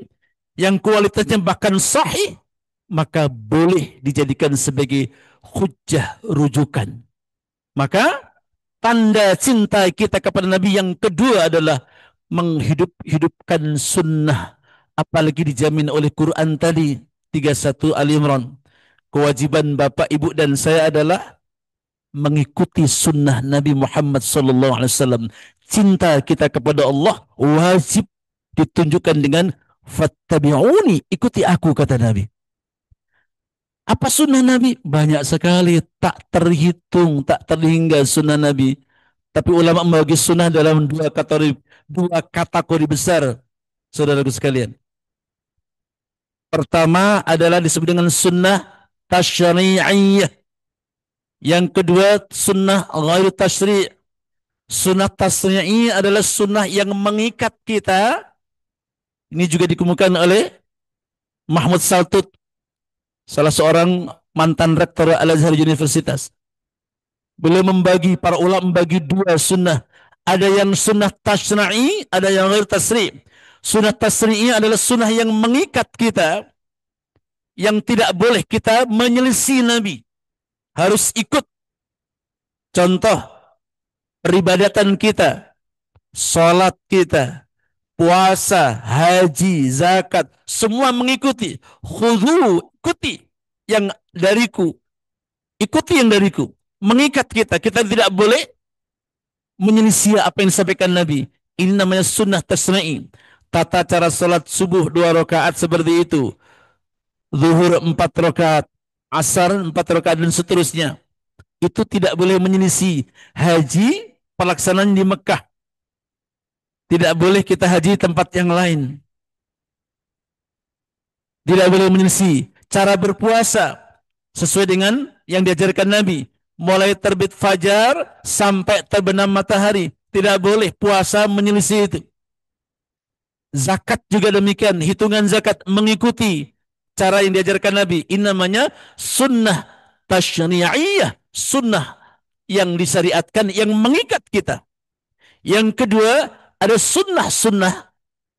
yang kualitasnya bahkan sahih, maka boleh dijadikan sebagai hujjah rujukan. Maka tanda cinta kita kepada Nabi yang kedua adalah menghidup-hidupkan sunnah. Apalagi dijamin oleh Quran tadi, 31 Ali Imran. Kewajiban bapak, ibu, dan saya adalah mengikuti sunnah Nabi Muhammad SAW. Cinta kita kepada Allah wajib ditunjukkan dengan fattabi'uni, ikuti aku, kata Nabi. Apa sunnah Nabi? Banyak sekali, tak terhitung, tak terhingga sunnah Nabi. Tapi ulama membagi sunnah dalam dua kategori besar, saudaraku sekalian. Pertama adalah disebut dengan sunnah tasyri'iyah. Yang kedua sunnah ghairu tasyri'. Sunnah tasyri'iyah adalah sunnah yang mengikat kita. Ini juga dikemukakan oleh Mahmud Saltut, salah seorang mantan rektor Al-Azhar Universitas. Beliau para ulama membagi dua sunnah. Ada yang sunnah tasyri'i, ada yang ghair tasyri'. Sunnah tasyri'i adalah sunnah yang mengikat kita, yang tidak boleh kita menyelisih Nabi. Harus ikut. Contoh, peribadatan kita, salat kita, puasa, haji, zakat, semua mengikuti. Khudhu, ikuti yang dariku. Ikuti yang dariku. Mengikat kita. Kita tidak boleh menyelisih apa yang disampaikan Nabi. Ini namanya sunnah tasyri'i. Tata cara salat subuh 2 rakaat seperti itu. Zuhur 4 rakaat. Asar 4 rakaat dan seterusnya. Itu tidak boleh menyelisih. Haji pelaksanaan di Mekah. Tidak boleh kita haji tempat yang lain. Tidak boleh menyelisih. Cara berpuasa sesuai dengan yang diajarkan Nabi. Mulai terbit fajar sampai terbenam matahari. Tidak boleh puasa menyelisih itu. Zakat juga demikian. Hitungan zakat mengikuti cara yang diajarkan Nabi. Ini namanya sunnah tasyri'iyah. Sunnah yang disyariatkan, yang mengikat kita. Yang kedua, ada sunnah-sunnah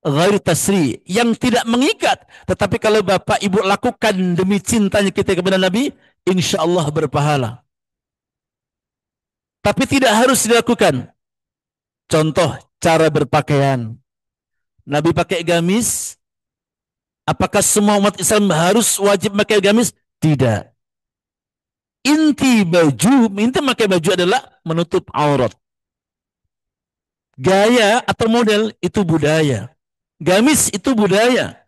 ghair tasri, yang tidak mengikat. Tetapi kalau bapak ibu lakukan demi cintanya kita kepada Nabi, insya Allah berpahala. Tapi tidak harus dilakukan. Contoh, cara berpakaian. Nabi pakai gamis. Apakah semua umat Islam harus wajib pakai gamis? Tidak. Inti pakai baju adalah menutup aurat. Gaya atau model itu budaya. Gamis itu budaya.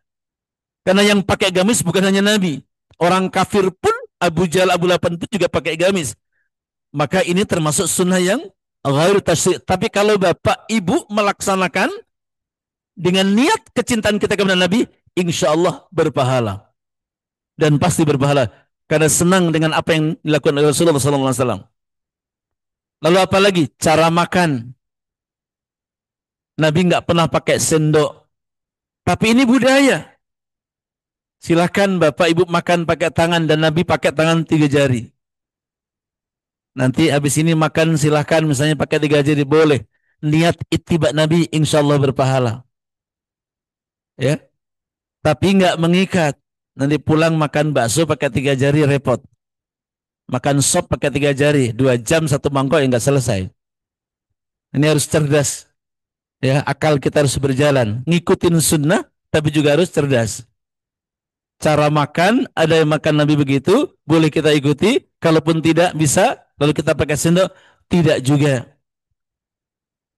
Karena yang pakai gamis bukan hanya Nabi. Orang kafir pun, Abu Jahal, Abu Lahab pun juga pakai gamis. Maka ini termasuk sunnah yang ghair tasyri'. Tapi kalau bapak ibu melaksanakan dengan niat kecintaan kita kepada Nabi, insya Allah berpahala. Dan pasti berpahala. Karena senang dengan apa yang dilakukan oleh Rasulullah SAW. Lalu apa lagi? Cara makan. Nabi nggak pernah pakai sendok. Tapi ini budaya. Silakan bapak ibu makan pakai tangan, dan Nabi pakai tangan 3 jari. Nanti habis ini makan silahkan misalnya pakai 3 jari, boleh. niat ittiba Nabi insya Allah berpahala. Ya, tapi nggak mengikat. Nanti pulang makan bakso pakai 3 jari repot. Makan sop pakai 3 jari, 2 jam satu mangkok yang nggak selesai. Ini harus cerdas. Ya, akal kita harus berjalan. Ngikutin sunnah, tapi juga harus cerdas. Cara makan, ada yang makan Nabi begitu, boleh kita ikuti. Kalaupun tidak bisa, lalu kita pakai sendok, tidak juga.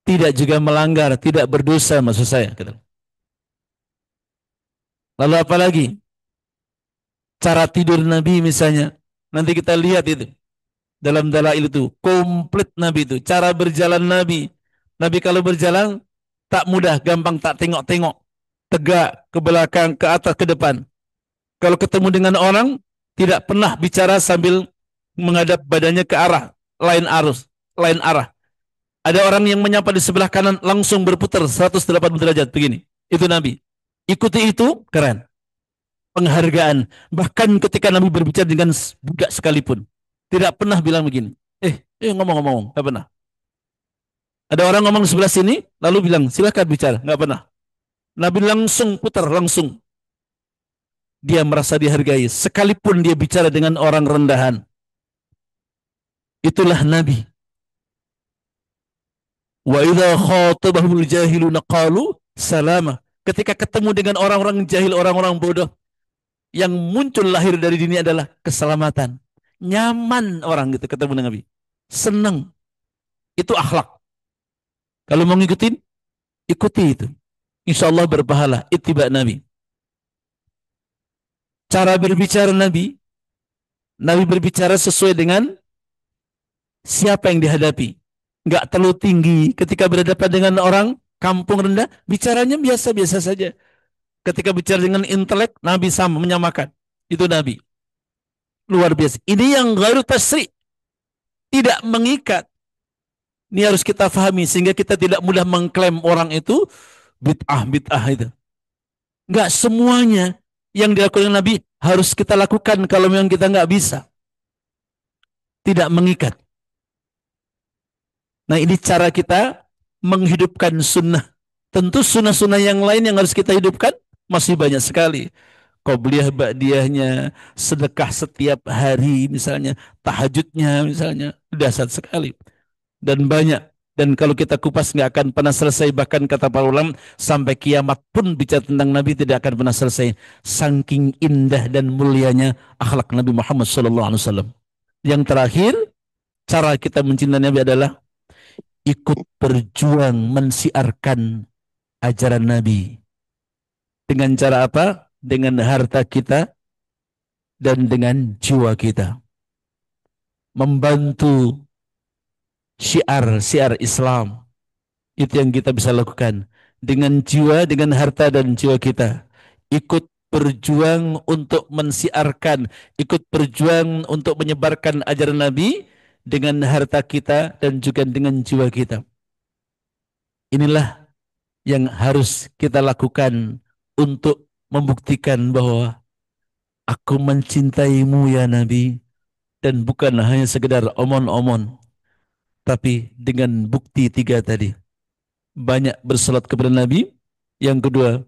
Tidak juga melanggar, tidak berdosa maksud saya. Lalu apa lagi? Cara tidur Nabi misalnya. Nanti kita lihat itu. Dalam dalail itu. Komplit Nabi itu. Cara berjalan Nabi. Nabi kalau berjalan, tak mudah, gampang tak tengok-tengok. Tegak, ke belakang, ke atas, ke depan. Kalau ketemu dengan orang, tidak pernah bicara sambil menghadap badannya ke arah lain arus, lain arah. Ada orang yang menyapa di sebelah kanan langsung berputar 180 derajat begini. Itu Nabi. Ikuti itu, keren. Penghargaan. Bahkan ketika Nabi berbicara dengan budak sekalipun, tidak pernah bilang begini. Ngomong-ngomong, nggak pernah. Ada orang ngomong di sebelah sini, lalu bilang silakan bicara, nggak pernah. Nabi langsung putar, langsung. Dia merasa dihargai, sekalipun dia bicara dengan orang rendahan. Itulah Nabi. Wa idza khatabahul jahiluna qalu salama. Ketika ketemu dengan orang-orang jahil, orang-orang bodoh, yang muncul lahir dari dini adalah keselamatan. Nyaman orang gitu ketemu dengan Nabi. Senang. Itu akhlak. Kalau mau ngikutin, ikuti itu. Insya Allah berpahala. Ittiba Nabi. Cara berbicara Nabi, Nabi berbicara sesuai dengan siapa yang dihadapi. Nggak terlalu tinggi. Ketika berhadapan dengan orang kampung rendah, bicaranya biasa-biasa saja. Ketika bicara dengan intelek, Nabi sama menyamakan. Itu Nabi. Luar biasa. Ini yang ghairu tasri. Tidak mengikat. Ini harus kita fahami sehingga kita tidak mudah mengklaim orang itu bid'ah itu. Nggak semuanya yang dilakukan Nabi harus kita lakukan kalau memang kita nggak bisa. Tidak mengikat. Nah, ini cara kita menghidupkan sunnah. Tentu sunnah-sunnah yang lain yang harus kita hidupkan masih banyak sekali. Qobliyah ba'diyahnya, sedekah setiap hari misalnya, tahajudnya misalnya, dahsyat sekali. Dan banyak. Dan kalau kita kupas nggak akan pernah selesai. Bahkan kata para ulama, sampai kiamat pun bicara tentang Nabi tidak akan pernah selesai. Saking indah dan mulianya akhlak Nabi Muhammad SAW. Yang terakhir, cara kita mencintai Nabi adalah ikut berjuang mensiarkan ajaran Nabi. Dengan cara apa? Dengan harta kita dan dengan jiwa kita. Membantu syiar Islam. Itu yang kita bisa lakukan. Dengan jiwa, dengan harta dan jiwa kita. Ikut berjuang untuk mensiarkan. Ikut berjuang untuk menyebarkan ajaran Nabi dengan harta kita dan juga dengan jiwa kita. Inilah yang harus kita lakukan untuk membuktikan bahwa aku mencintaimu ya Nabi, dan bukan hanya sekedar omon-omon, tapi dengan bukti 3 tadi. Banyak bersalat kepada Nabi, yang kedua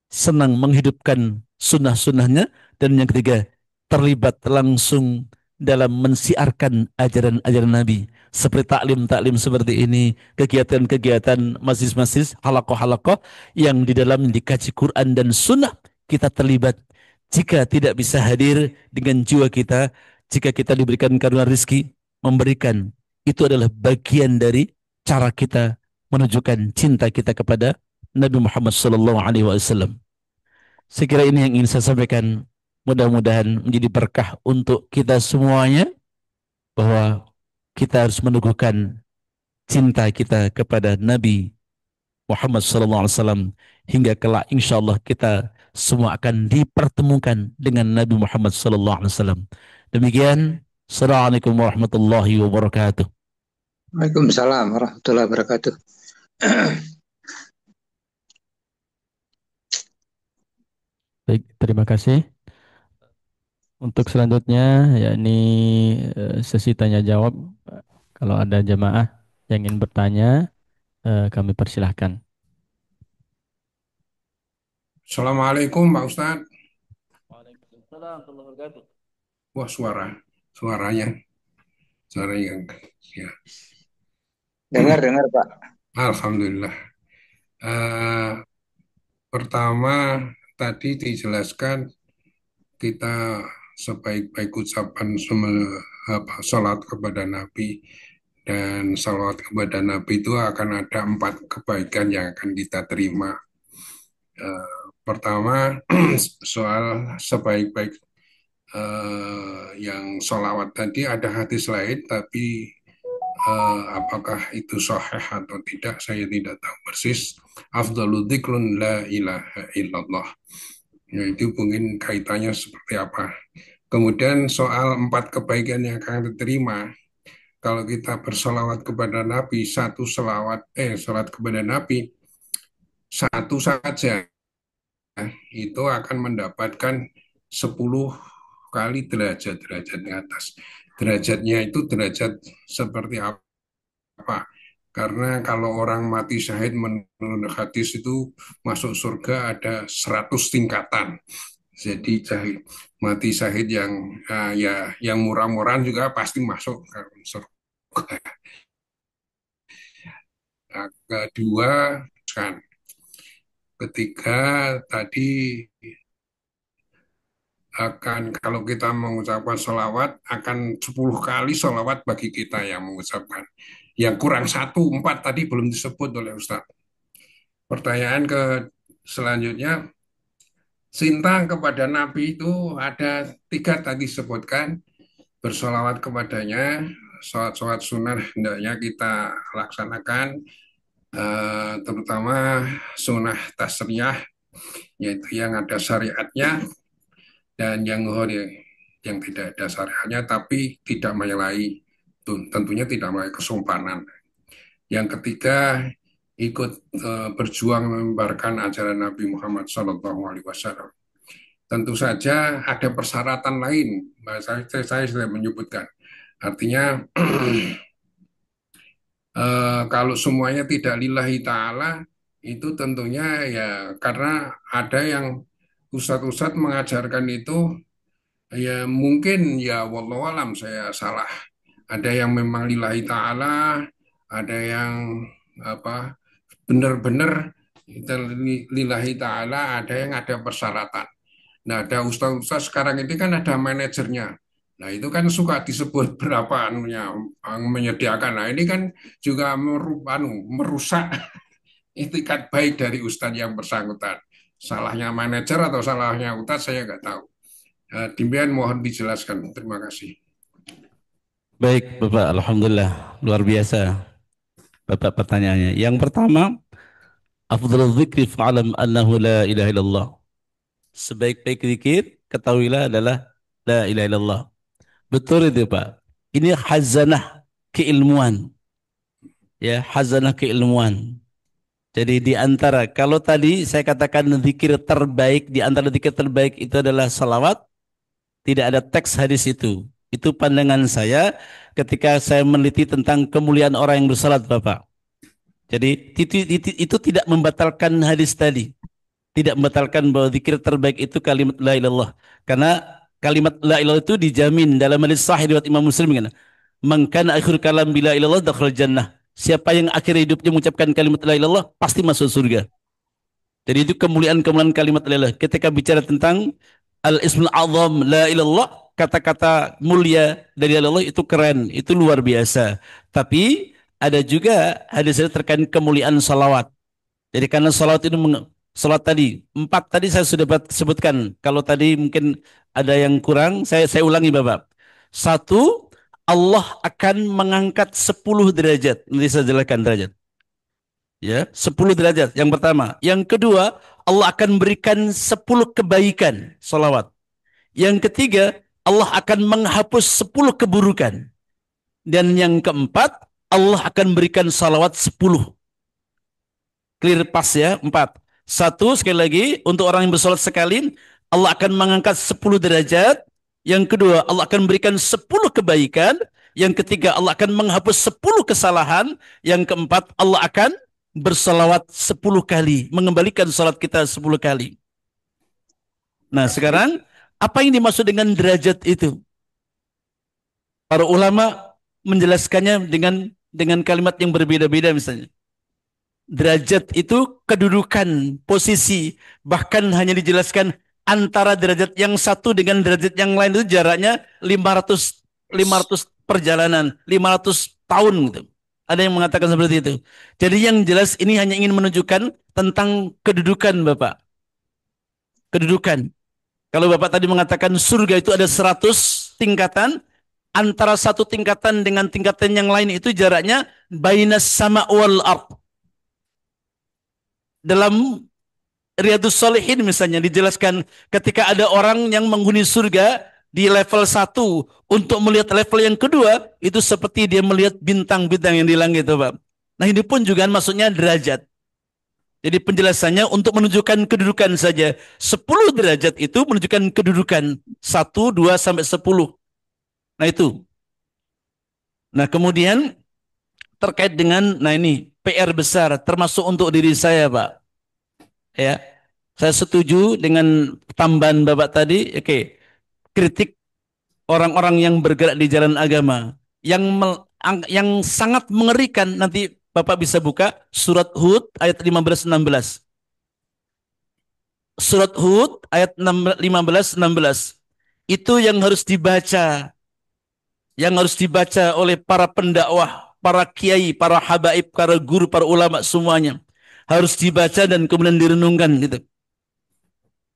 senang menghidupkan sunnah-sunnahnya, dan yang ketiga terlibat langsung dalam mensiarkan ajaran-ajaran Nabi, seperti taklim-taklim seperti ini, kegiatan-kegiatan majelis-majelis, halakoh-halakoh yang di dalam dikaji Quran dan Sunnah, kita terlibat. Jika tidak bisa hadir dengan jiwa kita, jika kita diberikan karunia rizki, memberikan, itu adalah bagian dari cara kita menunjukkan cinta kita kepada Nabi Muhammad SAW. Saya kira ini yang ingin saya sampaikan. Mudah-mudahan menjadi berkah untuk kita semuanya, bahwa kita harus meneguhkan cinta kita kepada Nabi Muhammad SAW hingga kelak insya Allah kita semua akan dipertemukan dengan Nabi Muhammad SAW. Demikian. Assalamualaikum warahmatullahi wabarakatuh. Waalaikumsalam warahmatullahi wabarakatuh. Baik, terima kasih. Untuk selanjutnya, yakni sesi tanya jawab. Kalau ada jamaah yang ingin bertanya, kami persilahkan. Assalamualaikum Pak Ustadz. Waalaikumsalam warahmatullahi wabarakatuh. Wah suaranya yang ya. Dengar Pak. Alhamdulillah. Eh, Pertama tadi dijelaskan kita sebaik-baik ucapan salat kepada Nabi dan salawat kepada Nabi itu akan ada 4 kebaikan yang akan kita terima. Pertama soal sebaik-baik yang sholawat tadi ada hadis lain, tapi apakah itu sahih atau tidak saya tidak tahu persis. Afdalu dzikrun la ilaha illallah. Ya, itu mungkin kaitannya seperti apa. Kemudian soal 4 kebaikan yang akan diterima, kalau kita bersolawat kepada Nabi, salat kepada Nabi satu saja itu akan mendapatkan 10 kali derajat-derajat di atas. Derajatnya itu derajat seperti apa? Karena kalau orang mati syahid menurut hadis itu masuk surga ada 100 tingkatan. Jadi mati syahid yang murah-murahan juga pasti masuk ke surga. Nah, kedua kan ketiga tadi akan kalau kita mengucapkan sholawat akan 10 kali sholawat bagi kita yang mengucapkan. Yang kurang 1, 4 tadi belum disebut oleh Ustaz. Pertanyaan ke selanjutnya, cinta kepada Nabi itu ada 3 tadi disebutkan, bersolawat kepadanya, sholat-sholat sunnah hendaknya kita laksanakan, terutama sunnah tasriyah, yaitu yang ada syariatnya, dan yang tidak ada syariatnya tapi tidak menyalahi, tentunya tidak menyalahi kesompanan. Yang ketiga, ikut berjuang menyebarkan ajaran Nabi Muhammad SAW. Tentu saja ada persyaratan lain, saya sudah menyebutkan. Artinya kalau semuanya tidak lillahi ta'ala, itu tentunya ya karena ada yang ustadz-ustadz mengajarkan itu, ya mungkin ya wallahualam saya salah. Ada yang memang lillahi ta'ala, ada yang apa benar-benar lillahi ta'ala, ada yang ada persyaratan. Nah, ada ustaz-ustaz sekarang ini kan ada manajernya. Nah, itu kan suka disebut berapa anunya menyediakan. Nah, ini kan juga merusak itikat baik dari ustaz yang bersangkutan. Salahnya manajer atau salahnya ustaz saya nggak tahu. Demikian mohon dijelaskan. Terima kasih. Baik, Bapak, alhamdulillah, luar biasa Bapak pertanyaannya. Yang pertama, afdhalul dzikri fa'lam annahu la ilaha illallah. Sebaik-baik zikir, ketahuilah adalah la ilaha illallah. Betul itu, Pak. Ini khazanah keilmuan. Ya, khazanah keilmuan. Jadi di antara, kalau tadi saya katakan zikir terbaik, di antara zikir terbaik itu adalah salawat, tidak ada teks hadis itu. Itu pandangan saya ketika saya meneliti tentang kemuliaan orang yang bersalat, Bapak. Jadi itu tidak membatalkan hadis tadi. Tidak membatalkan bahwa zikir terbaik itu kalimat la ilallah. Karena kalimat la ilallah itu dijamin dalam hadis sahih riwayat Imam Muslim kan. Man kana akhir kalam bila ilallah dakhala jannah. Siapa yang akhir hidupnya mengucapkan kalimat la ilallah pasti masuk surga. Jadi itu kemuliaan-kemuliaan kalimat la ilallah. Ketika bicara tentang al-ismul azam la ilallah, kata-kata mulia dari Allah itu keren, itu luar biasa. Tapi ada juga hadis terkait kemuliaan salawat. Jadi karena salawat itu salat tadi 4 tadi saya sudah sebutkan. Kalau tadi mungkin ada yang kurang, saya ulangi Bapak. 1, Allah akan mengangkat 10 derajat. Nanti saya jelaskan derajat. Ya, 10 derajat. Yang pertama. Yang kedua, Allah akan berikan 10 kebaikan salawat. Yang ketiga, Allah akan menghapus 10 keburukan. Dan yang keempat, Allah akan berikan salawat 10. Clear pass ya, 4. 1, sekali lagi, untuk orang yang bersolat sekali, Allah akan mengangkat 10 derajat. Yang kedua, Allah akan berikan 10 kebaikan. Yang ketiga, Allah akan menghapus 10 kesalahan. Yang keempat, Allah akan bersolawat 10 kali, mengembalikan salat kita 10 kali. Nah, sekarang apa yang dimaksud dengan derajat itu? Para ulama menjelaskannya dengan kalimat yang berbeda-beda misalnya. Derajat itu kedudukan, posisi, bahkan hanya dijelaskan antara derajat yang satu dengan derajat yang lain itu jaraknya 500 perjalanan, 500 tahun gitu. Ada yang mengatakan seperti itu. Jadi yang jelas ini hanya ingin menunjukkan tentang kedudukan Bapak. Kedudukan. Kalau Bapak tadi mengatakan surga itu ada 100 tingkatan, antara satu tingkatan dengan tingkatan yang lain itu jaraknya bainas sama wal ard. Dalam Riyadhus Shalihin misalnya dijelaskan ketika ada orang yang menghuni surga di level 1 untuk melihat level yang kedua itu seperti dia melihat bintang-bintang yang di langit itu, Pak. Nah, ini pun juga maksudnya derajat. Jadi penjelasannya untuk menunjukkan kedudukan saja. 10 derajat itu menunjukkan kedudukan 1, 2 sampai 10. Nah, itu. Nah, kemudian terkait dengan ini PR besar termasuk untuk diri saya, Pak. Ya. Saya setuju dengan tambahan Bapak tadi. Oke. Kritik orang-orang yang bergerak di jalan agama yang sangat mengerikan. Nanti Bapak bisa buka surat Hud ayat 15-16. Surat Hud ayat 15-16 itu yang harus dibaca oleh para pendakwah, para kiai, para habaib, para guru, para ulama semuanya harus dibaca dan kemudian direnungkan gitu.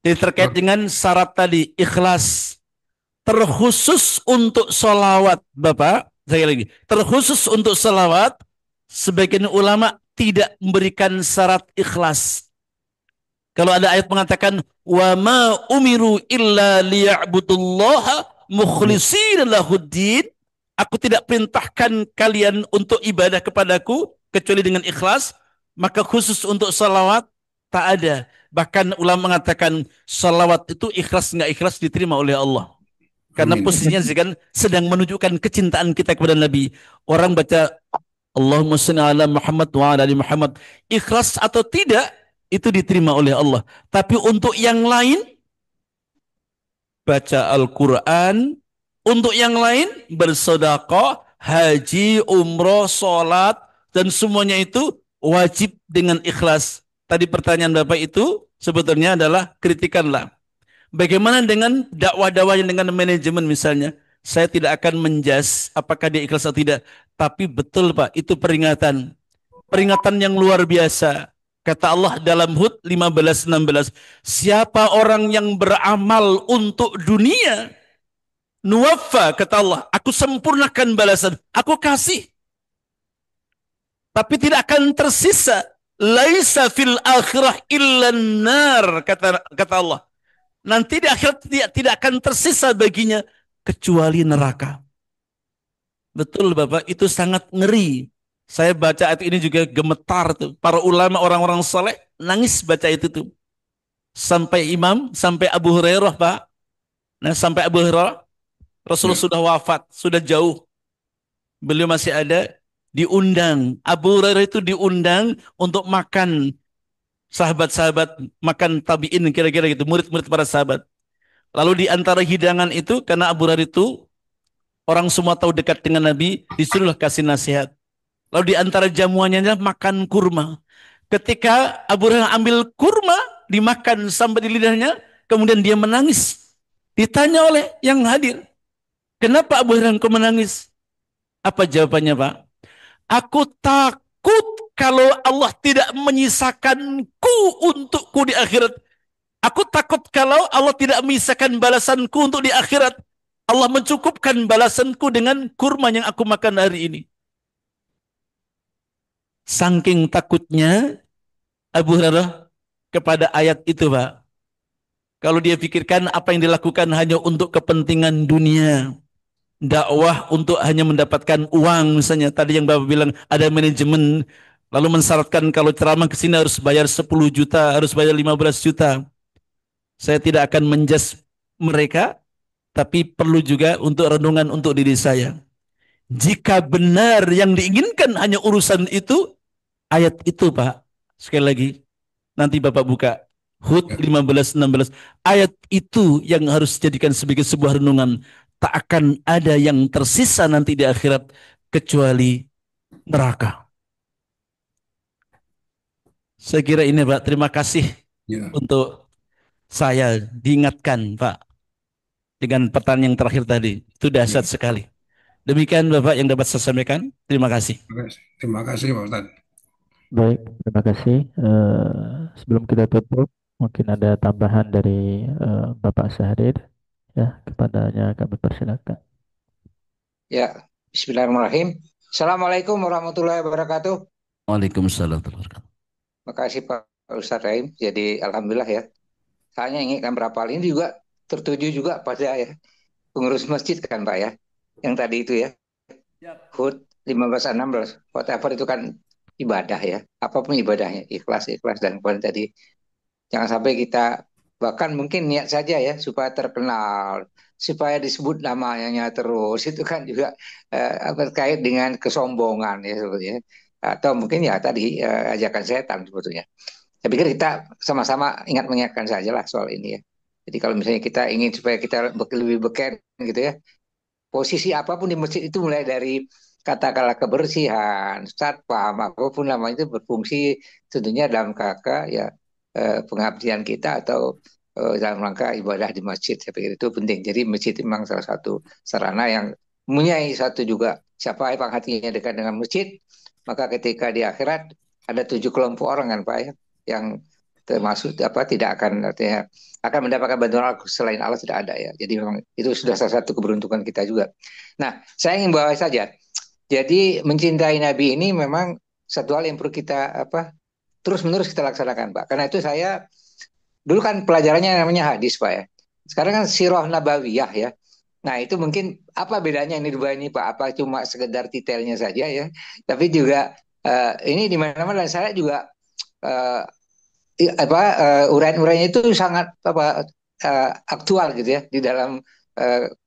Jadi terkait dengan syarat tadi ikhlas terkhusus untuk sholawat, Bapak, saya lagi terkhusus untuk sholawat, sebagian ulama tidak memberikan syarat ikhlas. Kalau ada ayat mengatakan wa ma umiru illa liya'budullaha mukhlishina lahuddin, aku tidak perintahkan kalian untuk ibadah kepadaku kecuali dengan ikhlas, maka khusus untuk salawat tak ada. Bahkan ulama mengatakan salawat itu ikhlas nggak ikhlas diterima oleh Allah. Karena posisinya kan sedang menunjukkan kecintaan kita kepada Nabi. Orang baca Allahumma shalli ala Muhammad wa ala ali Muhammad, ikhlas atau tidak itu diterima oleh Allah. Tapi untuk yang lain baca Al-Quran, untuk yang lain bersedekah, haji, umroh, sholat, dan semuanya itu wajib dengan ikhlas. Tadi pertanyaan Bapak itu sebetulnya adalah kritikanlah. Bagaimana dengan dakwah-dakwah yang dengan manajemen misalnya? Saya tidak akan menjas apakah dia ikhlas atau tidak. Tapi betul Pak, itu peringatan. Peringatan yang luar biasa. Kata Allah dalam Hud 15-16. Siapa orang yang beramal untuk dunia, nuwaffa, kata Allah, aku sempurnakan balasan. Aku kasih. Tapi tidak akan tersisa. Laisa fil akhirah illa nar, kata Allah. Nanti di akhirat tidak akan tersisa baginya kecuali neraka. Betul Bapak, itu sangat ngeri. Saya baca ayat ini juga gemetar tuh. Para ulama orang-orang soleh nangis baca itu tuh. Sampai Abu Hurairah Pak. Nah sampai Abu Hurairah, Rasulullah sudah wafat, sudah jauh. Beliau masih ada, diundang. Abu Hurairah itu diundang untuk makan. Sahabat-sahabat makan tabi'in kira-kira gitu, murid-murid para sahabat. Lalu di antara hidangan itu, karena Abu Hurairah itu orang semua tahu dekat dengan Nabi, disuruhlah kasih nasihat. Lalu di antara jamuannya makan kurma. Ketika Abu Hurairah ambil kurma, dimakan sampai di lidahnya, kemudian dia menangis. Ditanya oleh yang hadir, kenapa Abu Hurairah kau menangis? Apa jawabannya Pak? Aku takut kalau Allah tidak menyisakanku untukku di akhirat. Aku takut kalau Allah tidak menyisakan balasanku untuk di akhirat. Allah mencukupkan balasanku dengan kurma yang aku makan hari ini. Saking takutnya Abu Hurairah kepada ayat itu Pak. Kalau dia pikirkan apa yang dilakukan hanya untuk kepentingan dunia. Dakwah untuk hanya mendapatkan uang misalnya. Tadi yang Bapak bilang ada manajemen. Lalu mensyaratkan kalau ceramah ke sini harus bayar 10 juta, harus bayar 15 juta. Saya tidak akan menjas mereka, tapi perlu juga untuk renungan untuk diri saya. Jika benar yang diinginkan hanya urusan itu, Ayat itu Pak, sekali lagi, nanti Bapak buka Hud Ya, 15-16. Ayat itu yang harus dijadikan sebagai sebuah renungan. Tak akan ada yang tersisa nanti di akhirat kecuali neraka. Saya kira ini Pak, terima kasih ya, untuk saya diingatkan Pak dengan pertanyaan yang terakhir tadi. Itu ya. dahsyat sekali. Demikian Bapak yang dapat saya sampaikan. Terima kasih. Terima kasih Pak Ustadz. Baik, terima kasih. Sebelum kita tutup, mungkin ada tambahan dari Bapak Syahrir, ya, kepadanya kami persilakan. Ya, Bismillahirrahmanirrahim. Assalamualaikum warahmatullahi wabarakatuh. Waalaikumsalam warahmatullahi wabarakatuh. Makasih Pak Ustadz Rahim. Jadi Alhamdulillah ya. Saya ingatkan berapa hal ini juga tertuju juga pada ya pengurus masjid kan Pak ya. Yang tadi itu ya. Hud 15-16. Whatever itu kan ibadah ya. Apapun ibadahnya. Ikhlas, ikhlas. Dan kemudian tadi jangan sampai kita bahkan mungkin niat saja ya supaya terkenal, supaya disebut namanya terus itu kan juga terkait dengan kesombongan ya sebetulnya. Atau mungkin ya tadi ajakan setan sebetulnya. Saya pikir kita sama-sama ingat mengingatkan saja lah soal ini ya. Jadi kalau misalnya kita ingin supaya kita lebih beken gitu ya, posisi apapun di masjid itu mulai dari katakanlah kebersihan, satpam, apapun namanya itu berfungsi tentunya dalam kakak ya pengabdian kita atau dalam rangka ibadah di masjid. Saya pikir itu penting. Jadi masjid memang salah satu sarana yang mempunyai satu juga siapa yang hatinya dekat dengan masjid, maka ketika di akhirat ada 7 kelompok orang kan Pak ya, yang termasuk apa tidak akan artinya akan mendapatkan bantuan Allah selain Allah tidak ada ya. Jadi memang itu sudah salah satu keberuntungan kita juga. Nah, saya ingin bawa saja. Jadi mencintai Nabi ini memang satu hal yang perlu kita apa terus-menerus kita laksanakan, Pak. Karena itu saya dulu kan pelajarannya namanya hadis, Pak ya. Sekarang kan sirah nabawiyah ya. Nah, itu mungkin apa bedanya ini dua ini, Pak? Apa cuma sekedar detailnya saja ya? Tapi juga ini di mana-mana dan saya juga eh, apa uraian-uraiannya itu sangat apa aktual gitu ya di dalam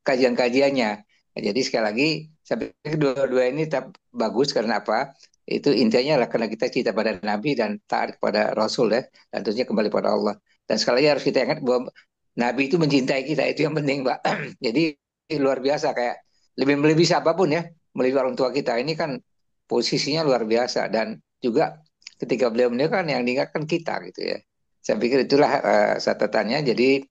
kajian-kajiannya. Nah, jadi sekali lagi saya pikir dua-dua ini tetap bagus karena apa? Itu intinya lah karena kita cinta pada Nabi dan taat kepada Rasul ya, dan tentunya kembali pada Allah. Dan sekali lagi harus kita ingat bahwa Nabi itu mencintai kita itu yang penting, Pak. Jadi luar biasa kayak lebih melebihi siapapun ya, melebihi orang tua kita ini kan posisinya luar biasa dan juga ketika beliau meninggal kan yang diingatkan kita gitu ya. Saya pikir itulah catatannya. Jadi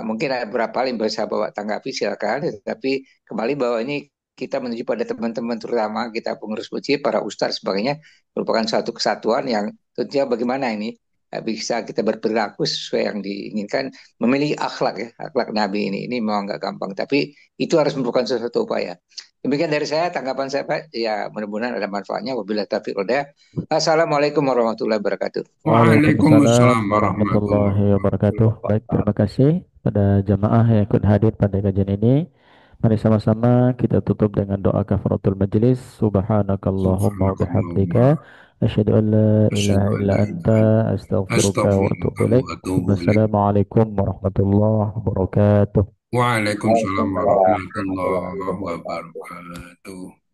mungkin ada beberapa hal yang bisa bawa tanggapi silakan. Tapi kembali bahwa ini kita menuju pada teman-teman terutama kita pengurus masjid, para ustadz sebagainya merupakan suatu kesatuan yang tentunya bagaimana ini bisa kita berperilaku sesuai yang diinginkan, memilih akhlak ya, akhlak Nabi ini memang nggak gampang, tapi itu harus merupakan sesuatu upaya. Demikian dari saya, tanggapan saya Pak, ya mudah-mudahan ada manfaatnya. Wabillahi taufiq wal hidayah. Assalamualaikum warahmatullahi wabarakatuh. Waalaikumsalam Waalaikumsalam warahmatullahi warahmatullahi wabarakatuh. Baik, wabarakatuh. terima kasih pada jamaah yang ikut hadir pada kajian ini. Mari sama-sama kita tutup dengan doa kafaratul majelis. Subhanakallahumma wa bihamdika Subhanakallahumma asyhadu an la ilaha asyhadu an illa la anta ilaha astaghfiruka wa atubu astaghfiruka wa ilaik. atubu ilaik. Wassalamualaikum warahmatullahi wabarakatuh. Waalaikumsalam warahmatullahi wabarakatuh.